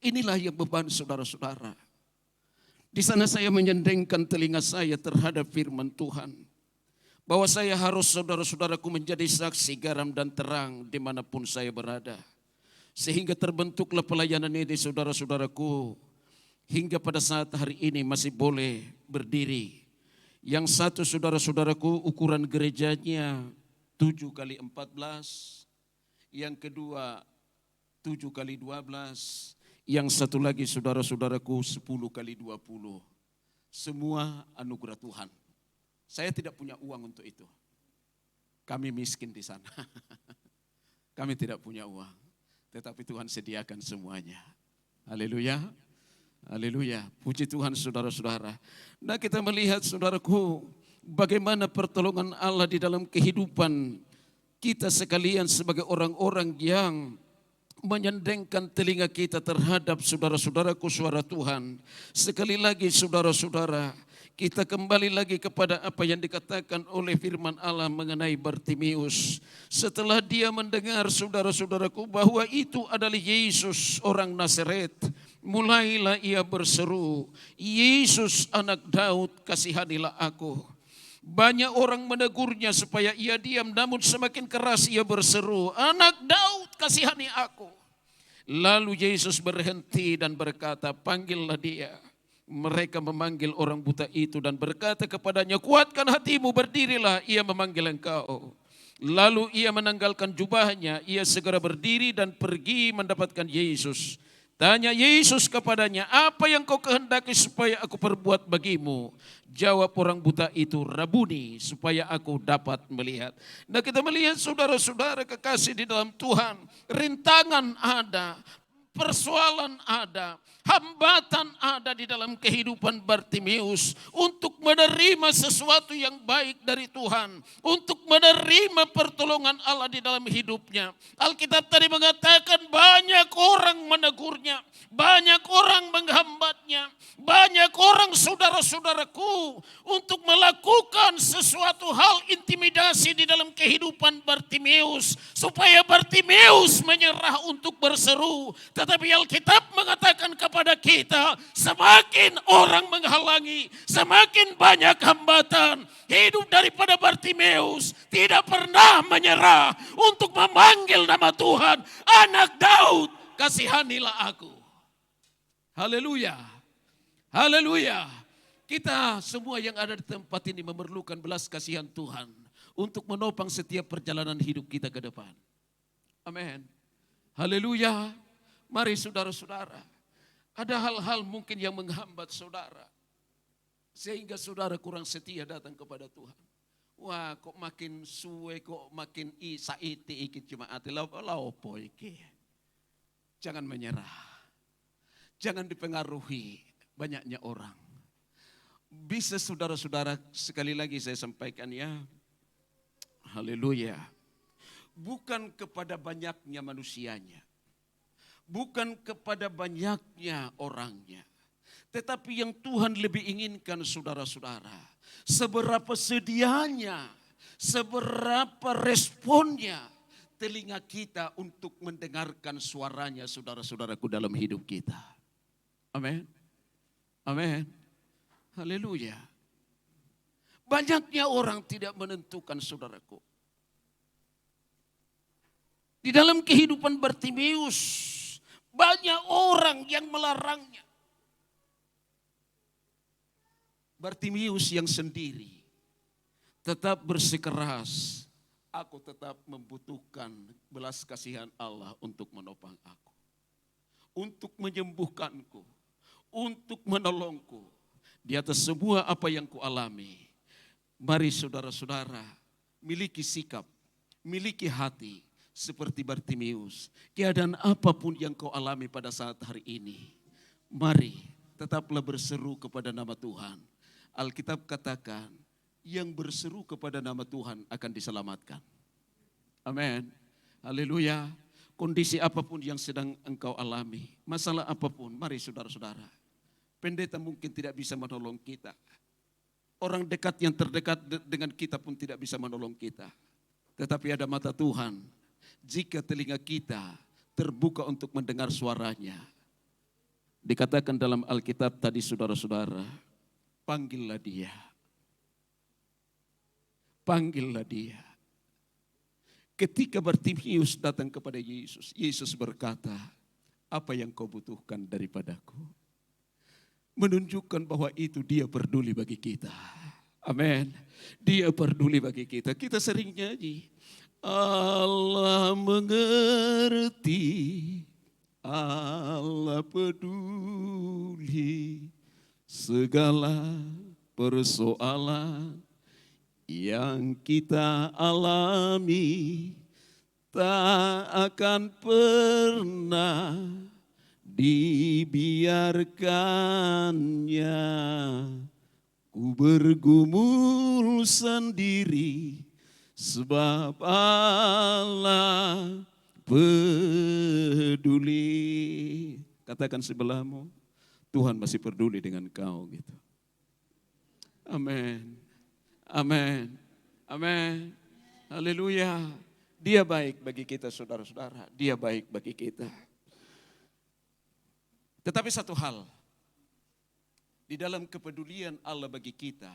Inilah yang beban saudara-saudara. Di sana saya menyendengkan telinga saya terhadap firman Tuhan. Bahwa saya harus saudara-saudaraku menjadi saksi garam dan terang dimanapun saya berada. Sehingga terbentuklah pelayanan ini saudara-saudaraku. Hingga pada saat hari ini masih boleh berdiri. Yang satu saudara-saudaraku ukuran gerejanya 7x14. Yang kedua 7x12. Yang satu lagi saudara-saudaraku 10x20. Semua anugerah Tuhan. Saya tidak punya uang untuk itu. Kami miskin di sana. Kami tidak punya uang. Tetapi Tuhan sediakan semuanya. Haleluya. Haleluya. Puji Tuhan saudara-saudara. Nah kita melihat saudaraku. Bagaimana pertolongan Allah di dalam kehidupan kita sekalian sebagai orang-orang yang menyendengkan telinga kita terhadap saudara-saudaraku suara Tuhan. Sekali lagi saudara-saudara. Kita kembali lagi kepada apa yang dikatakan oleh firman Allah mengenai Bartimius. Setelah dia mendengar saudara-saudaraku bahwa itu adalah Yesus orang Nazaret. Mulailah ia berseru, Yesus anak Daud kasihanilah aku. Banyak orang menegurnya supaya ia diam, namun semakin keras ia berseru, anak Daud kasihani aku. Lalu Yesus berhenti dan berkata, panggillah dia. Mereka memanggil orang buta itu dan berkata kepadanya, kuatkan hatimu, berdirilah, ia memanggil engkau. Lalu ia menanggalkan jubahnya, ia segera berdiri dan pergi mendapatkan Yesus. Tanya Yesus kepadanya, apa yang kau kehendaki supaya aku perbuat bagimu? Jawab orang buta itu, Rabuni, supaya aku dapat melihat. Nah kita melihat saudara-saudara kekasih di dalam Tuhan, rintangan ada, persoalan ada, hambatan ada di dalam kehidupan Bartimeus untuk menerima sesuatu yang baik dari Tuhan, untuk menerima pertolongan Allah di dalam hidupnya. Alkitab tadi mengatakan banyak orang menegurnya, banyak orang menghambatnya, banyak orang saudara-saudaraku untuk melakukan sesuatu hal intimidasi di dalam kehidupan Bartimeus supaya Bartimeus menyerah untuk berseru. Tetapi Alkitab mengatakan kepada kita, semakin orang menghalangi, semakin banyak hambatan, hidup daripada Bartimeus tidak pernah menyerah untuk memanggil nama Tuhan, Anak Daud, kasihanilah aku. Haleluya, haleluya. Kita semua yang ada di tempat ini memerlukan belas kasihan Tuhan untuk menopang setiap perjalanan hidup kita ke depan. Amin. Haleluya. Mari saudara-saudara, ada hal-hal mungkin yang menghambat saudara, sehingga saudara kurang setia datang kepada Tuhan. Wah, kok makin suwe, kok makin saiti iki cuma ati laopo iki. Jangan menyerah. Jangan dipengaruhi banyaknya orang. Bisa saudara-saudara, sekali lagi saya sampaikan ya. Haleluya. Bukan kepada banyaknya manusianya. Bukan kepada banyaknya orangnya. Tetapi yang Tuhan lebih inginkan saudara-saudara. Seberapa sedianya, seberapa responnya telinga kita untuk mendengarkan suaranya saudara-saudaraku dalam hidup kita. Amin. Amin. Haleluya. Banyaknya orang tidak menentukan saudaraku. Di dalam kehidupan Bartimeus, banyak orang yang melarangnya. Bartimeus yang sendiri tetap bersikeras, aku tetap membutuhkan belas kasihan Allah untuk menopang aku, untuk menyembuhkanku, untuk menolongku di atas semua apa yang kualami. Mari saudara-saudara, miliki sikap, miliki hati seperti Bartimeus. Keadaan apapun yang kau alami pada saat hari ini, mari tetaplah berseru kepada nama Tuhan. Alkitab katakan, yang berseru kepada nama Tuhan akan diselamatkan. Amin. Haleluya. Kondisi apapun yang sedang engkau alami, masalah apapun, mari saudara-saudara. Pendeta mungkin tidak bisa menolong kita. Orang dekat yang terdekat dengan kita pun tidak bisa menolong kita. Tetapi ada mata Tuhan. Jika telinga kita terbuka untuk mendengar suaranya. Dikatakan dalam Alkitab tadi saudara-saudara, panggillah dia. Panggillah dia. Ketika Bartimeus datang kepada Yesus, Yesus berkata, apa yang kau butuhkan daripadaku? Menunjukkan bahwa itu dia peduli bagi kita. Amin. Dia peduli bagi kita. Kita sering nyanyi, Allah mengerti, Allah peduli segala persoalan yang kita alami, tak akan pernah dibiarkannya. Ku bergumul sendiri sebab Allah peduli. Katakan sebelahmu, Tuhan masih peduli dengan kau gitu. Amin. Amin. Amin. Haleluya. Dia baik bagi kita saudara-saudara. Dia baik bagi kita. Tetapi satu hal. Di dalam kepedulian Allah bagi kita,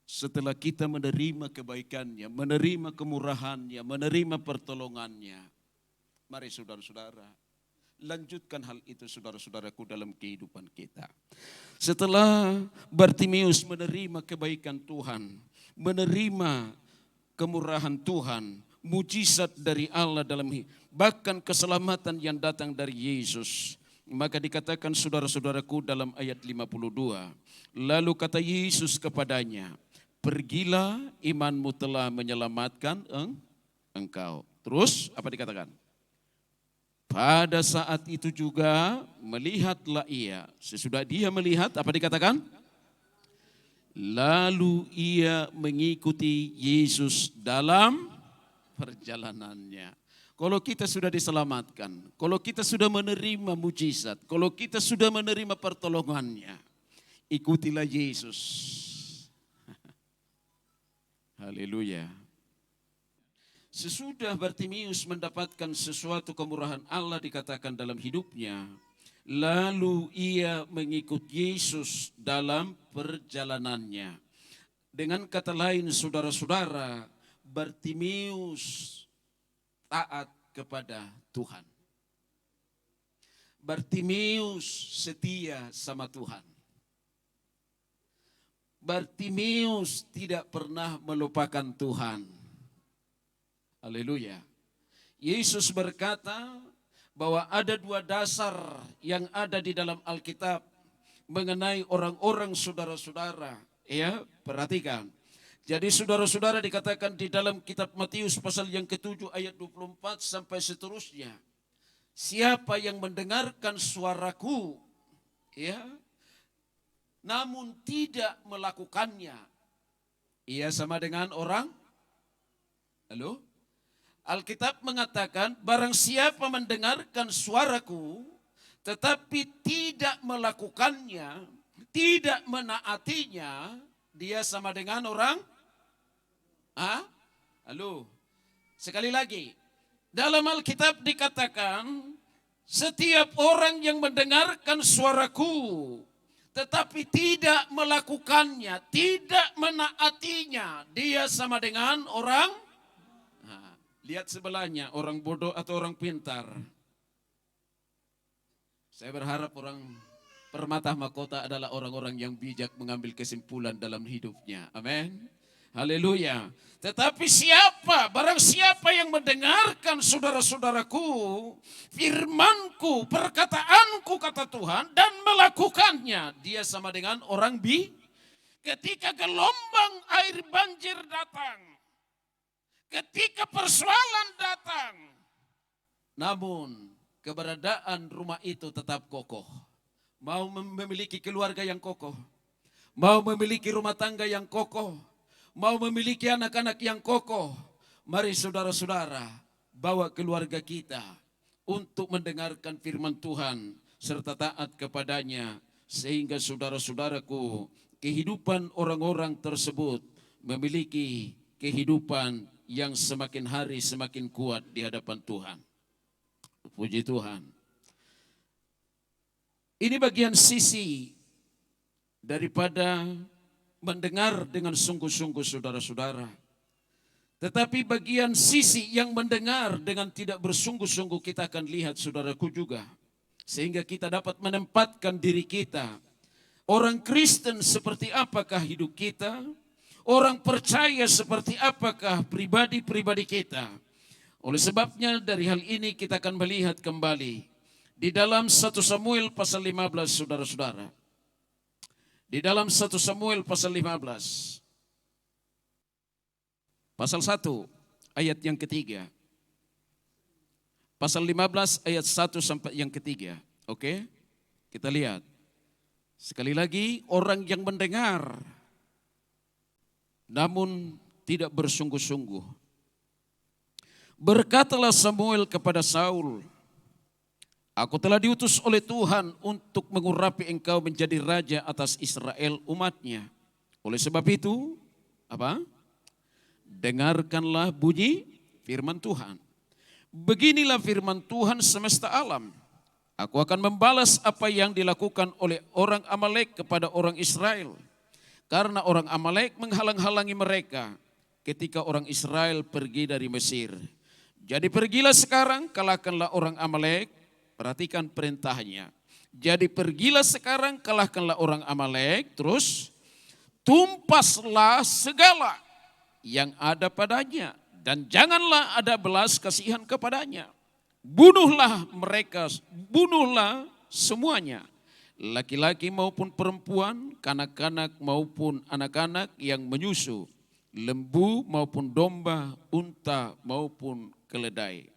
setelah kita menerima kebaikannya, menerima kemurahannya, menerima pertolongannya, mari saudara-saudara, lanjutkan hal itu saudara-saudaraku dalam kehidupan kita. Setelah Bartimeus menerima kebaikan Tuhan, menerima kemurahan Tuhan, mujizat dari Allah dalam hidup, bahkan keselamatan yang datang dari Yesus, maka dikatakan saudara-saudaraku dalam ayat 52, lalu kata Yesus kepadanya, pergilah, imanmu telah menyelamatkan engkau. Terus apa dikatakan? Pada saat itu juga melihatlah ia. Sesudah dia melihat, apa dikatakan? Lalu ia mengikuti Yesus dalam perjalanannya. Kalau kita sudah diselamatkan, kalau kita sudah menerima mujizat, kalau kita sudah menerima pertolongannya, ikutilah Yesus. Haleluya. Sesudah Bartimius mendapatkan sesuatu kemurahan Allah dikatakan dalam hidupnya, lalu ia mengikut Yesus dalam perjalanannya. Dengan kata lain saudara-saudara, Bartimius taat kepada Tuhan. Bartimius setia sama Tuhan. Bartimius tidak pernah melupakan Tuhan. Haleluya. Yesus berkata bahwa ada dua dasar yang ada di dalam Alkitab mengenai orang-orang saudara-saudara. Ya, perhatikan. Jadi saudara-saudara dikatakan di dalam kitab Matius pasal yang ke-7 ayat 24 sampai seterusnya. Siapa yang mendengarkan suaraku, ya, namun tidak melakukannya, ia sama dengan orang, halo? Alkitab mengatakan barang siapa mendengarkan suaraku tetapi tidak melakukannya, tidak menaatinya, dia sama dengan orang? Halo. Sekali lagi. Dalam Alkitab dikatakan setiap orang yang mendengarkan suaraku tetapi tidak melakukannya, tidak menaatinya, dia sama dengan orang? Lihat sebelahnya, orang bodoh atau orang pintar. Saya berharap orang permata mahkota adalah orang-orang yang bijak mengambil kesimpulan dalam hidupnya. Amin. Haleluya. Tetapi barang siapa yang mendengarkan saudara-saudaraku, firmanku, perkataanku kata Tuhan, dan melakukannya, dia sama dengan orang ketika gelombang air banjir datang, ketika persoalan datang, namun keberadaan rumah itu tetap kokoh. Mau memiliki keluarga yang kokoh, mau memiliki rumah tangga yang kokoh, mau memiliki anak-anak yang kokoh, mari saudara-saudara bawa keluarga kita untuk mendengarkan firman Tuhan serta taat kepadanya, sehingga saudara-saudaraku, kehidupan orang-orang tersebut memiliki kehidupan yang semakin hari semakin kuat di hadapan Tuhan. Puji Tuhan. Ini bagian sisi daripada mendengar dengan sungguh-sungguh saudara-saudara. Tetapi bagian sisi yang mendengar dengan tidak bersungguh-sungguh kita akan lihat saudaraku juga. Sehingga kita dapat menempatkan diri kita. Orang Kristen seperti apakah hidup kita? Orang percaya seperti apakah pribadi-pribadi kita? Oleh sebabnya dari hal ini kita akan melihat kembali di dalam 1 Samuel pasal 15 saudara-saudara. Di dalam 1 Samuel pasal 15. Pasal 1 ayat yang ketiga. Pasal 15 ayat 1 sampai yang ketiga. Oke? Kita lihat. Sekali lagi, orang yang mendengar namun tidak bersungguh-sungguh. Berkatalah Samuel kepada Saul, aku telah diutus oleh Tuhan untuk mengurapi engkau menjadi raja atas Israel umatnya. Oleh sebab itu, apa? Dengarkanlah bunyi firman Tuhan. Beginilah firman Tuhan semesta alam. Aku akan membalas apa yang dilakukan oleh orang Amalek kepada orang Israel. Karena orang Amalek menghalang-halangi mereka ketika orang Israel pergi dari Mesir. Jadi pergilah sekarang, kalahkanlah orang Amalek. Perhatikan perintahnya. Jadi pergilah sekarang, kalahkanlah orang Amalek. Terus tumpaslah segala yang ada padanya. Dan janganlah ada belas kasihan kepadanya. Bunuhlah mereka, bunuhlah semuanya. Laki-laki maupun perempuan, kanak-kanak maupun anak-anak yang menyusu, lembu maupun domba, unta maupun keledai.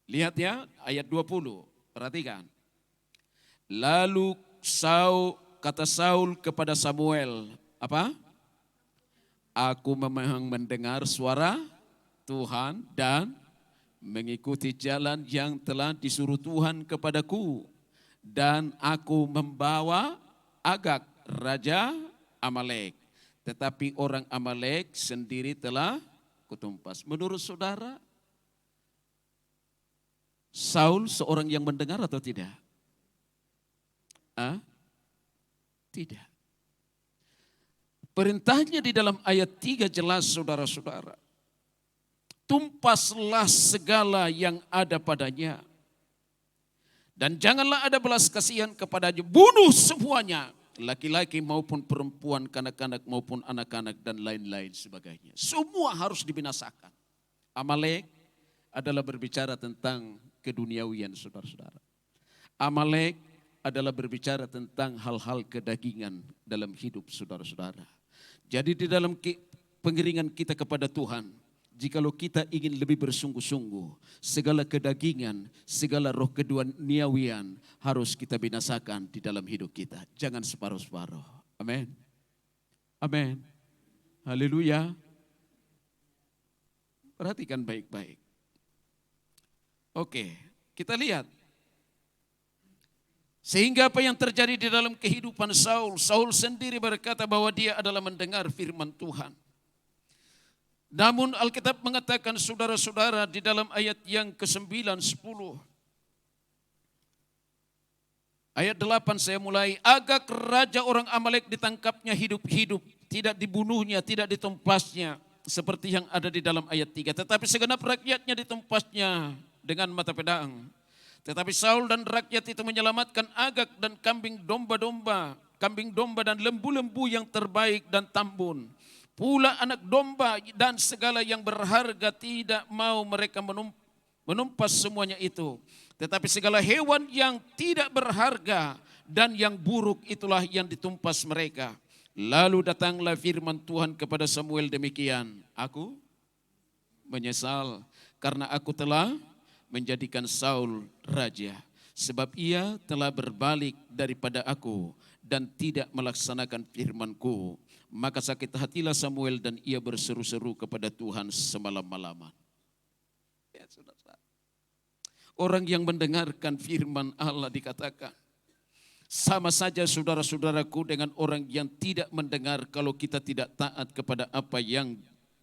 Lihat ya, ayat 20. Perhatikan. Lalu kata Saul kepada Samuel, apa? Aku memang mendengar suara Tuhan dan mengikuti jalan yang telah disuruh Tuhan kepadaku. Dan aku membawa Agag, raja Amalek. Tetapi orang Amalek sendiri telah kutumpas. Menurut saudara, Saul seorang yang mendengar atau tidak? Tidak. Perintahnya di dalam ayat 3 jelas saudara-saudara. Tumpaslah segala yang ada padanya. Dan janganlah ada belas kasihan kepadanya. Bunuh semuanya. Laki-laki maupun perempuan, kanak-kanak maupun anak-anak dan lain-lain sebagainya. Semua harus dibinasakan. Amalek adalah berbicara tentang keduniawian saudara-saudara. Amalek adalah berbicara tentang hal-hal kedagingan dalam hidup saudara-saudara. Jadi di dalam pengiringan kita kepada Tuhan, jikalau kita ingin lebih bersungguh-sungguh, segala kedagingan, segala roh keduniawian harus kita binasakan di dalam hidup kita. Jangan separuh-separuh. Amin. Amin. Haleluya. Perhatikan baik-baik. Oke, kita lihat. Sehingga apa yang terjadi di dalam kehidupan Saul, Saul sendiri berkata bahwa dia adalah mendengar firman Tuhan. Namun Alkitab mengatakan saudara-saudara di dalam ayat yang ke-9, 10. Ayat 8 saya mulai. Agag raja orang Amalek ditangkapnya hidup-hidup, tidak dibunuhnya, tidak ditumpasnya. Seperti yang ada di dalam ayat 3. Tetapi segenap rakyatnya ditumpasnya dengan mata pedang. Tetapi Saul dan rakyat itu menyelamatkan Agag dan kambing domba dan lembu-lembu yang terbaik dan tambun. Pula anak domba dan segala yang berharga tidak mau mereka menumpas semuanya itu. Tetapi segala hewan yang tidak berharga dan yang buruk itulah yang ditumpas mereka. Lalu datanglah firman Tuhan kepada Samuel demikian. Aku menyesal karena aku telah menjadikan Saul raja. Sebab ia telah berbalik daripada aku dan tidak melaksanakan firman-Ku. Maka sakit hatilah Samuel dan ia berseru-seru kepada Tuhan semalam-malaman. Ya, saudara. Orang yang mendengarkan firman Allah dikatakan, sama saja saudara-saudaraku dengan orang yang tidak mendengar kalau kita tidak taat kepada apa yang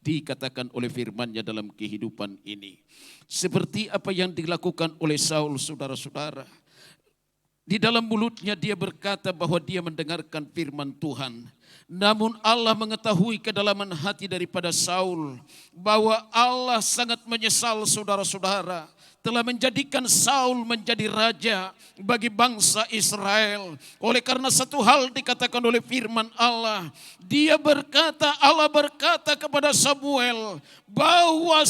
dikatakan oleh firman-Nya dalam kehidupan ini. Seperti apa yang dilakukan oleh Saul, saudara-saudara. Di dalam mulutnya dia berkata bahwa dia mendengarkan firman Tuhan. Namun Allah mengetahui kedalaman hati daripada Saul. Bahwa Allah sangat menyesal saudara-saudara. Telah menjadikan Saul menjadi raja bagi bangsa Israel. Oleh karena satu hal dikatakan oleh firman Allah. Allah berkata kepada Samuel bahwa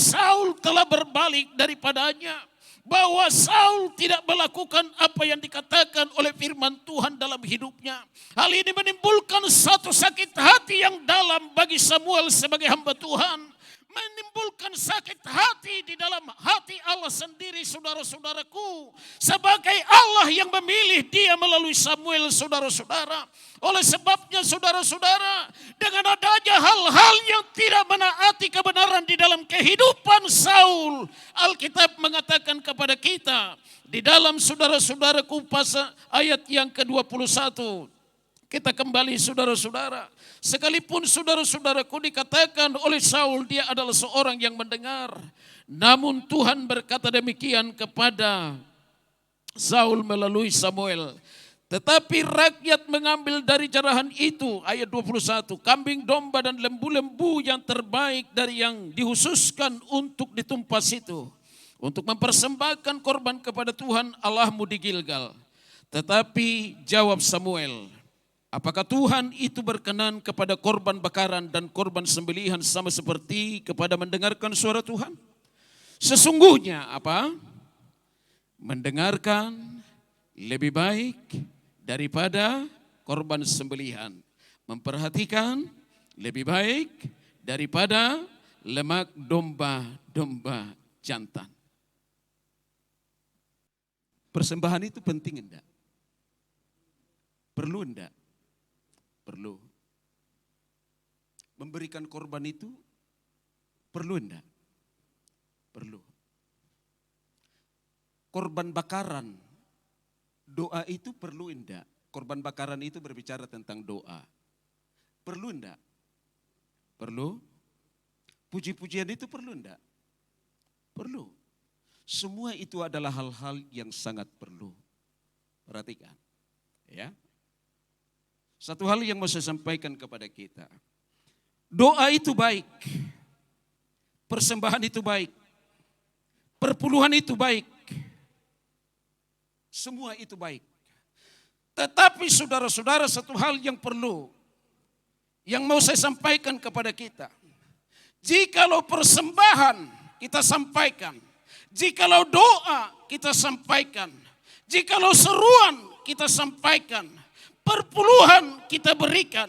Saul telah berbalik daripadanya. Bahwa Saul tidak melakukan apa yang dikatakan oleh firman Tuhan dalam hidupnya. Hal ini menimbulkan satu sakit hati yang dalam bagi Samuel sebagai hamba Tuhan. Menimbulkan sakit hati di dalam hati Allah sendiri, saudara-saudaraku. Sebagai Allah yang memilih dia melalui Samuel, saudara-saudara. Oleh sebabnya saudara-saudara, dengan adanya hal-hal yang tidak menaati kebenaran di dalam kehidupan Saul, Alkitab mengatakan kepada kita, di dalam saudara-saudaraku pasal ayat yang ke-21, kita kembali saudara-saudara. Sekalipun saudara-saudaraku dikatakan oleh Saul dia adalah seorang yang mendengar. Namun Tuhan berkata demikian kepada Saul melalui Samuel. Tetapi rakyat mengambil dari jarahan itu, ayat 21, kambing domba dan lembu-lembu yang terbaik dari yang dihususkan untuk ditumpas itu. Untuk mempersembahkan korban kepada Tuhan Allahmu di Gilgal. Tetapi jawab Samuel, apakah Tuhan itu berkenan kepada korban bakaran dan korban sembelihan sama seperti kepada mendengarkan suara Tuhan? Sesungguhnya apa? Mendengarkan lebih baik daripada korban sembelihan. Memperhatikan lebih baik daripada lemak domba-domba jantan. Persembahan itu penting enggak? Perlu enggak? Perlu. Memberikan korban itu perlu enggak? Perlu. Korban bakaran, doa itu perlu enggak? Korban bakaran itu berbicara tentang doa. Perlu enggak? Perlu. Puji-pujian itu perlu enggak? Perlu. Semua itu adalah hal-hal yang sangat perlu. Perhatikan. Ya. Satu hal yang mau saya sampaikan kepada kita. Doa itu baik. Persembahan itu baik. Perpuluhan itu baik. Semua itu baik. Tetapi saudara-saudara, satu hal yang perlu, yang mau saya sampaikan kepada kita. Jikalau persembahan kita sampaikan, jikalau doa kita sampaikan, jikalau seruan kita sampaikan, perpuluhan kita berikan,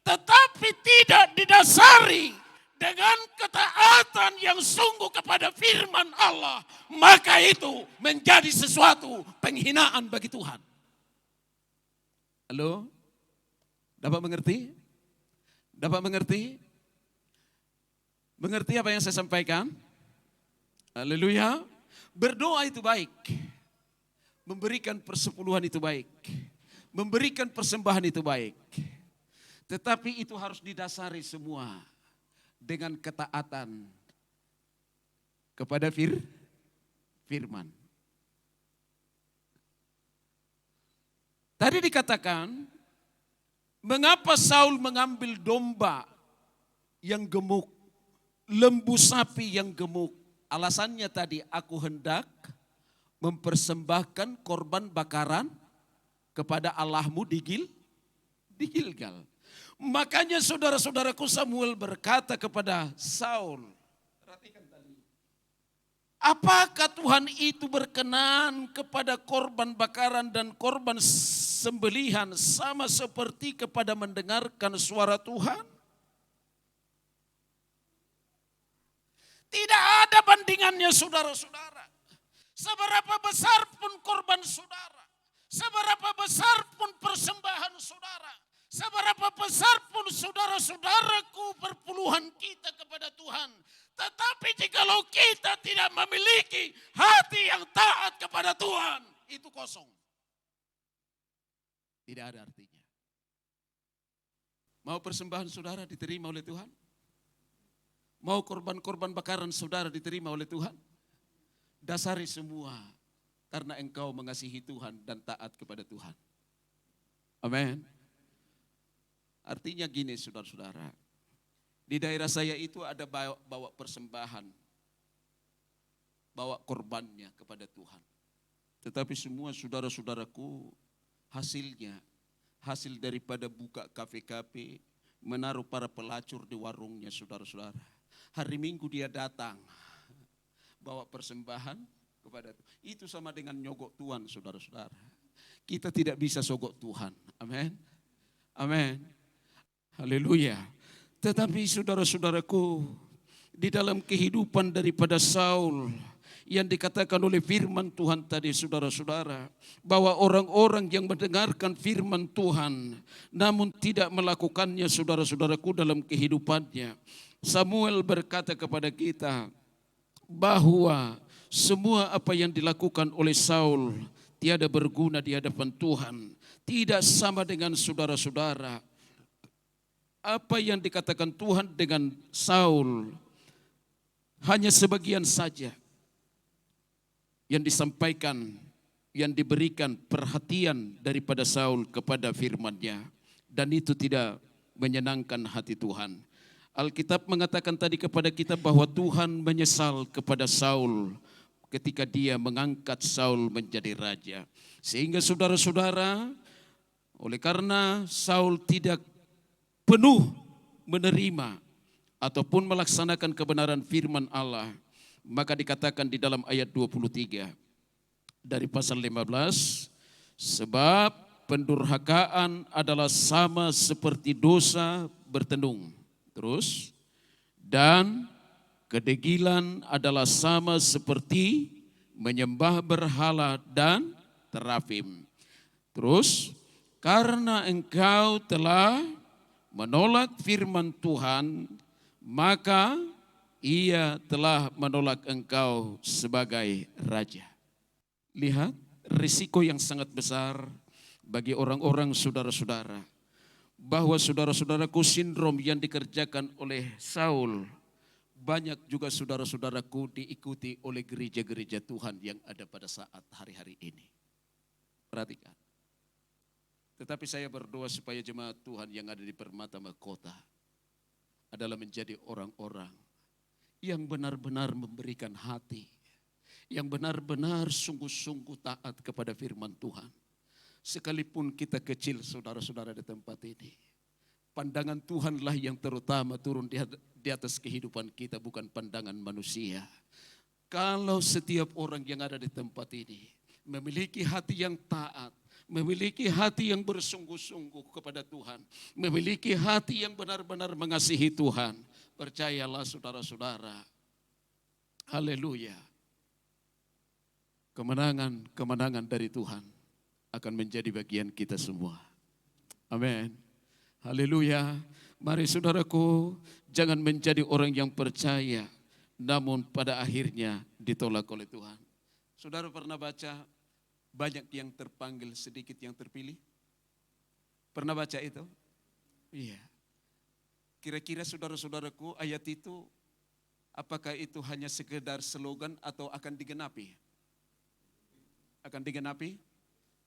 tetapi tidak didasari dengan ketaatan yang sungguh kepada firman Allah, maka itu menjadi sesuatu penghinaan bagi Tuhan. Halo? Dapat mengerti? Dapat mengerti? Mengerti apa yang saya sampaikan? Haleluya. Berdoa itu baik. Memberikan persepuluhan itu baik. Memberikan persembahan itu baik. Tetapi itu harus didasari semua dengan ketaatan kepada firman. Tadi dikatakan, mengapa Saul mengambil domba yang gemuk, lembu sapi yang gemuk? Alasannya tadi, aku hendak mempersembahkan korban bakaran kepada Allahmu di Gilgal. Makanya saudara-saudaraku, Samuel berkata kepada Saul, perhatikan tadi, apakah Tuhan itu berkenan kepada korban bakaran dan korban sembelihan sama seperti kepada mendengarkan suara Tuhan? Tidak ada bandingannya saudara-saudara. Seberapa besar pun korban saudara, seberapa besar pun persembahan saudara, seberapa besar pun saudara-saudaraku perpuluhan kita kepada Tuhan. Tetapi jikalau kita tidak memiliki hati yang taat kepada Tuhan, itu kosong. Tidak ada artinya. Mau persembahan saudara diterima oleh Tuhan? Mau korban-korban bakaran saudara diterima oleh Tuhan? Dasari semua karena engkau mengasihi Tuhan dan taat kepada Tuhan. Amin. Artinya gini saudara-saudara, di daerah saya itu ada bawa persembahan, bawa korbannya kepada Tuhan. Tetapi semua saudara-saudaraku hasil daripada buka kafe-kafe, menaruh para pelacur di warungnya saudara-saudara. Hari Minggu dia datang, bawa persembahan kepada Tuhan. Itu sama dengan nyogok Tuhan saudara-saudara. Kita tidak bisa sogok Tuhan. Amin. Amin. Haleluya. Tetapi saudara-saudaraku, di dalam kehidupan daripada Saul yang dikatakan oleh firman Tuhan tadi saudara-saudara, bahwa orang-orang yang mendengarkan firman Tuhan namun tidak melakukannya saudara-saudaraku dalam kehidupannya. Samuel berkata kepada kita bahwa semua apa yang dilakukan oleh Saul tiada berguna di hadapan Tuhan. Tidak sama dengan saudara-saudara. Apa yang dikatakan Tuhan dengan Saul hanya sebagian saja yang disampaikan, yang diberikan perhatian daripada Saul kepada firman-Nya, dan itu tidak menyenangkan hati Tuhan. Alkitab mengatakan tadi kepada kita bahwa Tuhan menyesal kepada Saul ketika dia mengangkat Saul menjadi raja. Sehingga saudara-saudara, oleh karena Saul tidak penuh menerima ataupun melaksanakan kebenaran firman Allah, maka dikatakan di dalam ayat 23 dari pasal 15, sebab pendurhakaan adalah sama seperti dosa bertenung. Terus, dan Kedegilan adalah sama seperti menyembah berhala dan terafim. Terus, karena engkau telah menolak firman Tuhan, maka ia telah menolak engkau sebagai raja. Lihat risiko yang sangat besar bagi orang-orang saudara-saudara, bahwa saudara-saudaraku sindrom yang dikerjakan oleh Saul, banyak juga saudara-saudaraku diikuti oleh gereja-gereja Tuhan yang ada pada saat hari-hari ini. Perhatikan. Tetapi saya berdoa supaya jemaat Tuhan yang ada di Permata Mahkota adalah menjadi orang-orang yang benar-benar memberikan hati, yang benar-benar sungguh-sungguh taat kepada firman Tuhan. Sekalipun kita kecil saudara-saudara di tempat ini, pandangan Tuhanlah yang terutama turun di atas kehidupan kita, bukan pandangan manusia. Kalau setiap orang yang ada di tempat ini memiliki hati yang taat, memiliki hati yang bersungguh-sungguh kepada Tuhan, memiliki hati yang benar-benar mengasihi Tuhan, percayalah saudara-saudara, haleluya, kemenangan dari Tuhan akan menjadi bagian kita semua. Amin. Haleluya. Mari saudaraku, jangan menjadi orang yang percaya namun pada akhirnya ditolak oleh Tuhan. Saudara pernah baca banyak yang terpanggil, sedikit yang terpilih? Pernah baca itu? Iya. Kira-kira saudara-saudaraku, ayat itu apakah itu hanya sekedar slogan atau akan digenapi? Akan digenapi?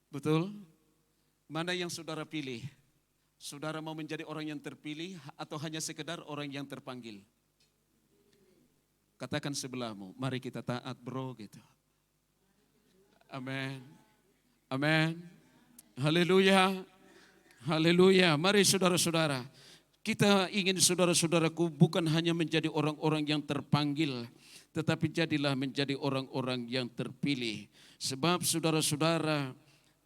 Betul? Mana yang saudara pilih? Saudara mau menjadi orang yang terpilih atau hanya sekedar orang yang terpanggil? Katakan sebelahmu, mari kita taat bro gitu. Amin. Amin. Haleluya. Haleluya. Mari saudara-saudara, kita ingin saudara-saudaraku bukan hanya menjadi orang-orang yang terpanggil, tetapi jadilah menjadi orang-orang yang terpilih. Sebab saudara-saudara,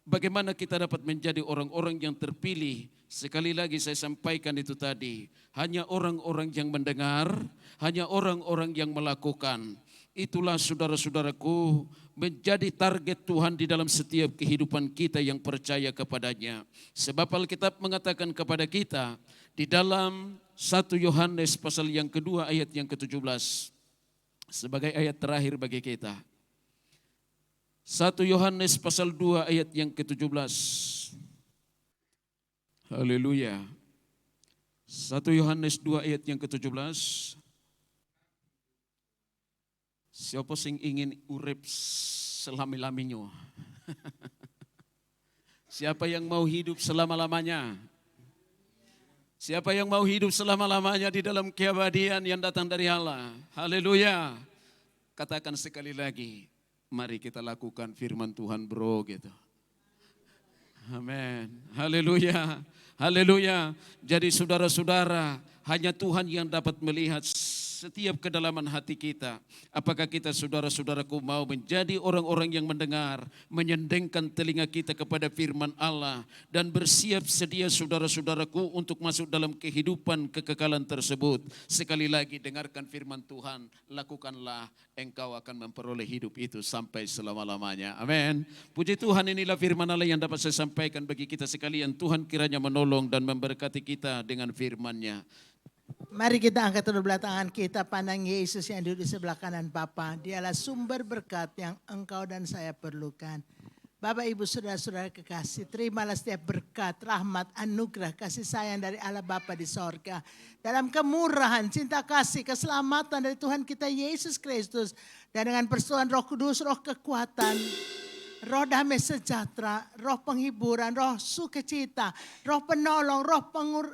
bagaimana kita dapat menjadi orang-orang yang terpilih? Sekali lagi saya sampaikan itu tadi, hanya orang-orang yang mendengar, hanya orang-orang yang melakukan. Itulah saudara-saudaraku menjadi target Tuhan di dalam setiap kehidupan kita yang percaya kepadanya. Sebab Alkitab mengatakan kepada kita di dalam 1 Yohanes pasal yang kedua ayat yang ke-17 sebagai ayat terakhir bagi kita. 1 Yohanes pasal 2 ayat yang ke-17. Haleluya. 1 Yohanes 2 ayat yang ke-17. Siapa sing ingin urip selami-laminyo? Siapa yang mau hidup selama-lamanya? Siapa yang mau hidup selama-lamanya di dalam keabadian yang datang dari Allah? Haleluya. Katakan sekali lagi, mari kita lakukan firman Tuhan bro gitu. Amin. Haleluya. Haleluya. Jadi saudara-saudara, hanya Tuhan yang dapat melihat setiap kedalaman hati kita. Apakah kita saudara-saudaraku mau menjadi orang-orang yang mendengar, menyendengkan telinga kita kepada firman Allah dan bersiap sedia saudara-saudaraku untuk masuk dalam kehidupan kekekalan tersebut. Sekali lagi dengarkan firman Tuhan, lakukanlah, engkau akan memperoleh hidup itu sampai selama-lamanya. Amin. Puji Tuhan, inilah firman Allah yang dapat saya sampaikan bagi kita sekalian. Tuhan kiranya menolong dan memberkati kita dengan firman-Nya. Mari kita angkat kedua tangan kita, pandang Yesus yang duduk di sebelah kanan Bapa. Dialah sumber berkat yang engkau dan saya perlukan. Bapak, Ibu, Saudara-saudara kekasih, terimalah setiap berkat, rahmat, anugerah, kasih sayang dari Allah Bapa di sorga. Dalam kemurahan, cinta kasih, keselamatan dari Tuhan kita Yesus Kristus. Dan dengan persekutuan Roh Kudus, roh kekuatan, roh damai sejahtera, roh penghiburan, roh sukacita, roh penolong, roh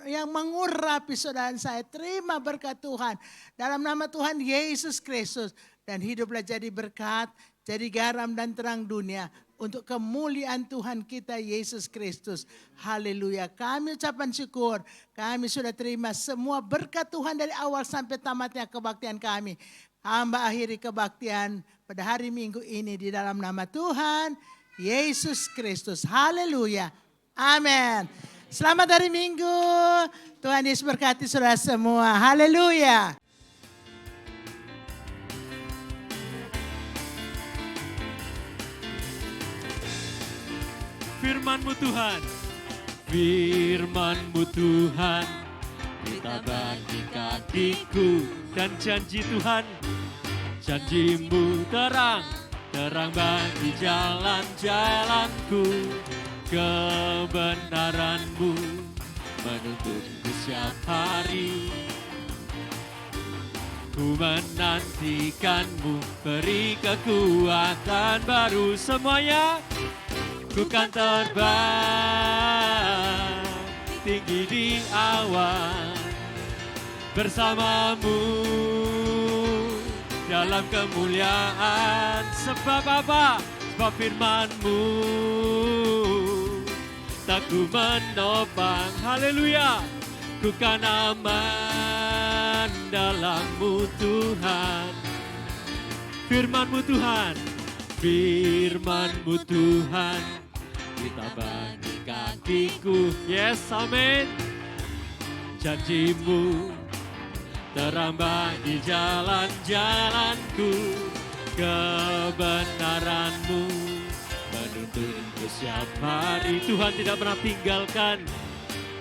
yang mengurapi saudara saya. Terima berkat Tuhan dalam nama Tuhan Yesus Kristus. Dan hiduplah jadi berkat, jadi garam dan terang dunia untuk kemuliaan Tuhan kita Yesus Kristus. Haleluya. Kami ucapan syukur, kami sudah terima semua berkat Tuhan dari awal sampai tamatnya kebaktian kami. Hamba akhiri kebaktian pada hari Minggu ini di dalam nama Tuhan Yesus Kristus. Haleluya. Amin. Selamat hari Minggu. Tuhan Yesus berkati saudara semua. Haleluya. firman-Mu Tuhan. Firman-Mu Tuhan, kita bagi kakiku. Dan janji Tuhan, janji-Mu terang, terang bagi jalan-jalanku. Kebenaran-Mu menuntunku setiap hari. Ku menantikan-Mu, beri kekuatan baru semuanya. Ku kan terbang tinggi di awan bersama-Mu dalam kemuliaan. Sebab apa? Sebab firman-Mu tak ku menopang. Haleluya. Ku kan aman dalam-Mu Tuhan. Firman-Mu Tuhan, firman-Mu Tuhan, kita bagi kakiku. Yes, amin. Janji-Mu terang bagi jalan-jalanku. Kebenaran-Mu menuntunku setiap hari. Tuhan tidak pernah tinggalkan.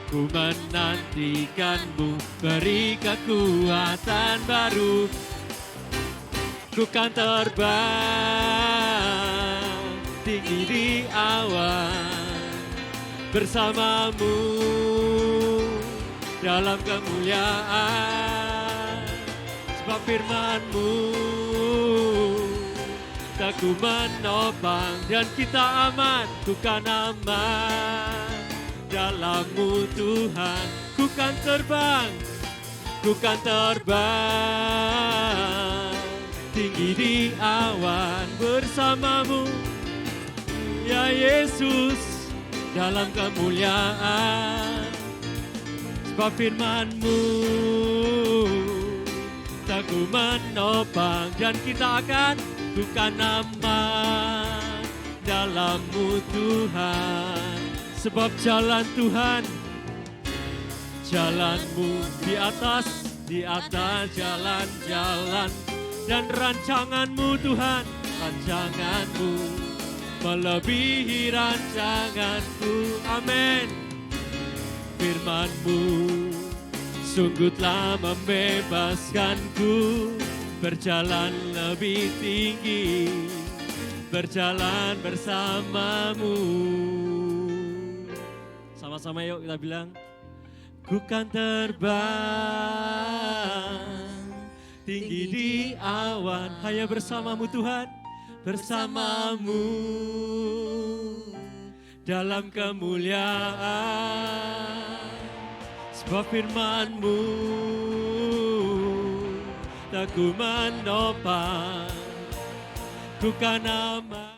Ku menantikan-Mu, beri kekuatan baru. Ku kan terbang tinggi di awan bersama-Mu dalam kemuliaan. Sebab firman-Mu tak ku menopang, dan kita aman. Ku kan aman dalam-Mu Tuhan. Ku kan terbang, ku kan terbang tinggi di awan bersama-Mu, ya Yesus, dalam kemuliaan. Sebab firman-Mu tak ku menopang, dan kita akan bukan aman dalam-Mu Tuhan. Sebab jalan Tuhan, jalan-Mu di atas jalan-jalan. Dan rancangan-Mu Tuhan, rancangan-Mu melebihi rancanganku. Amin. Firman-Mu sungguh telah membebaskanku, berjalan lebih tinggi, berjalan bersama-Mu. Sama-sama yuk kita bilang, ku kan terbang tinggi di awan, hanya bersama-Mu Tuhan, bersama-Mu dalam kemuliaan. Sebab firman-Mu tak ku menopang, ku kan aman.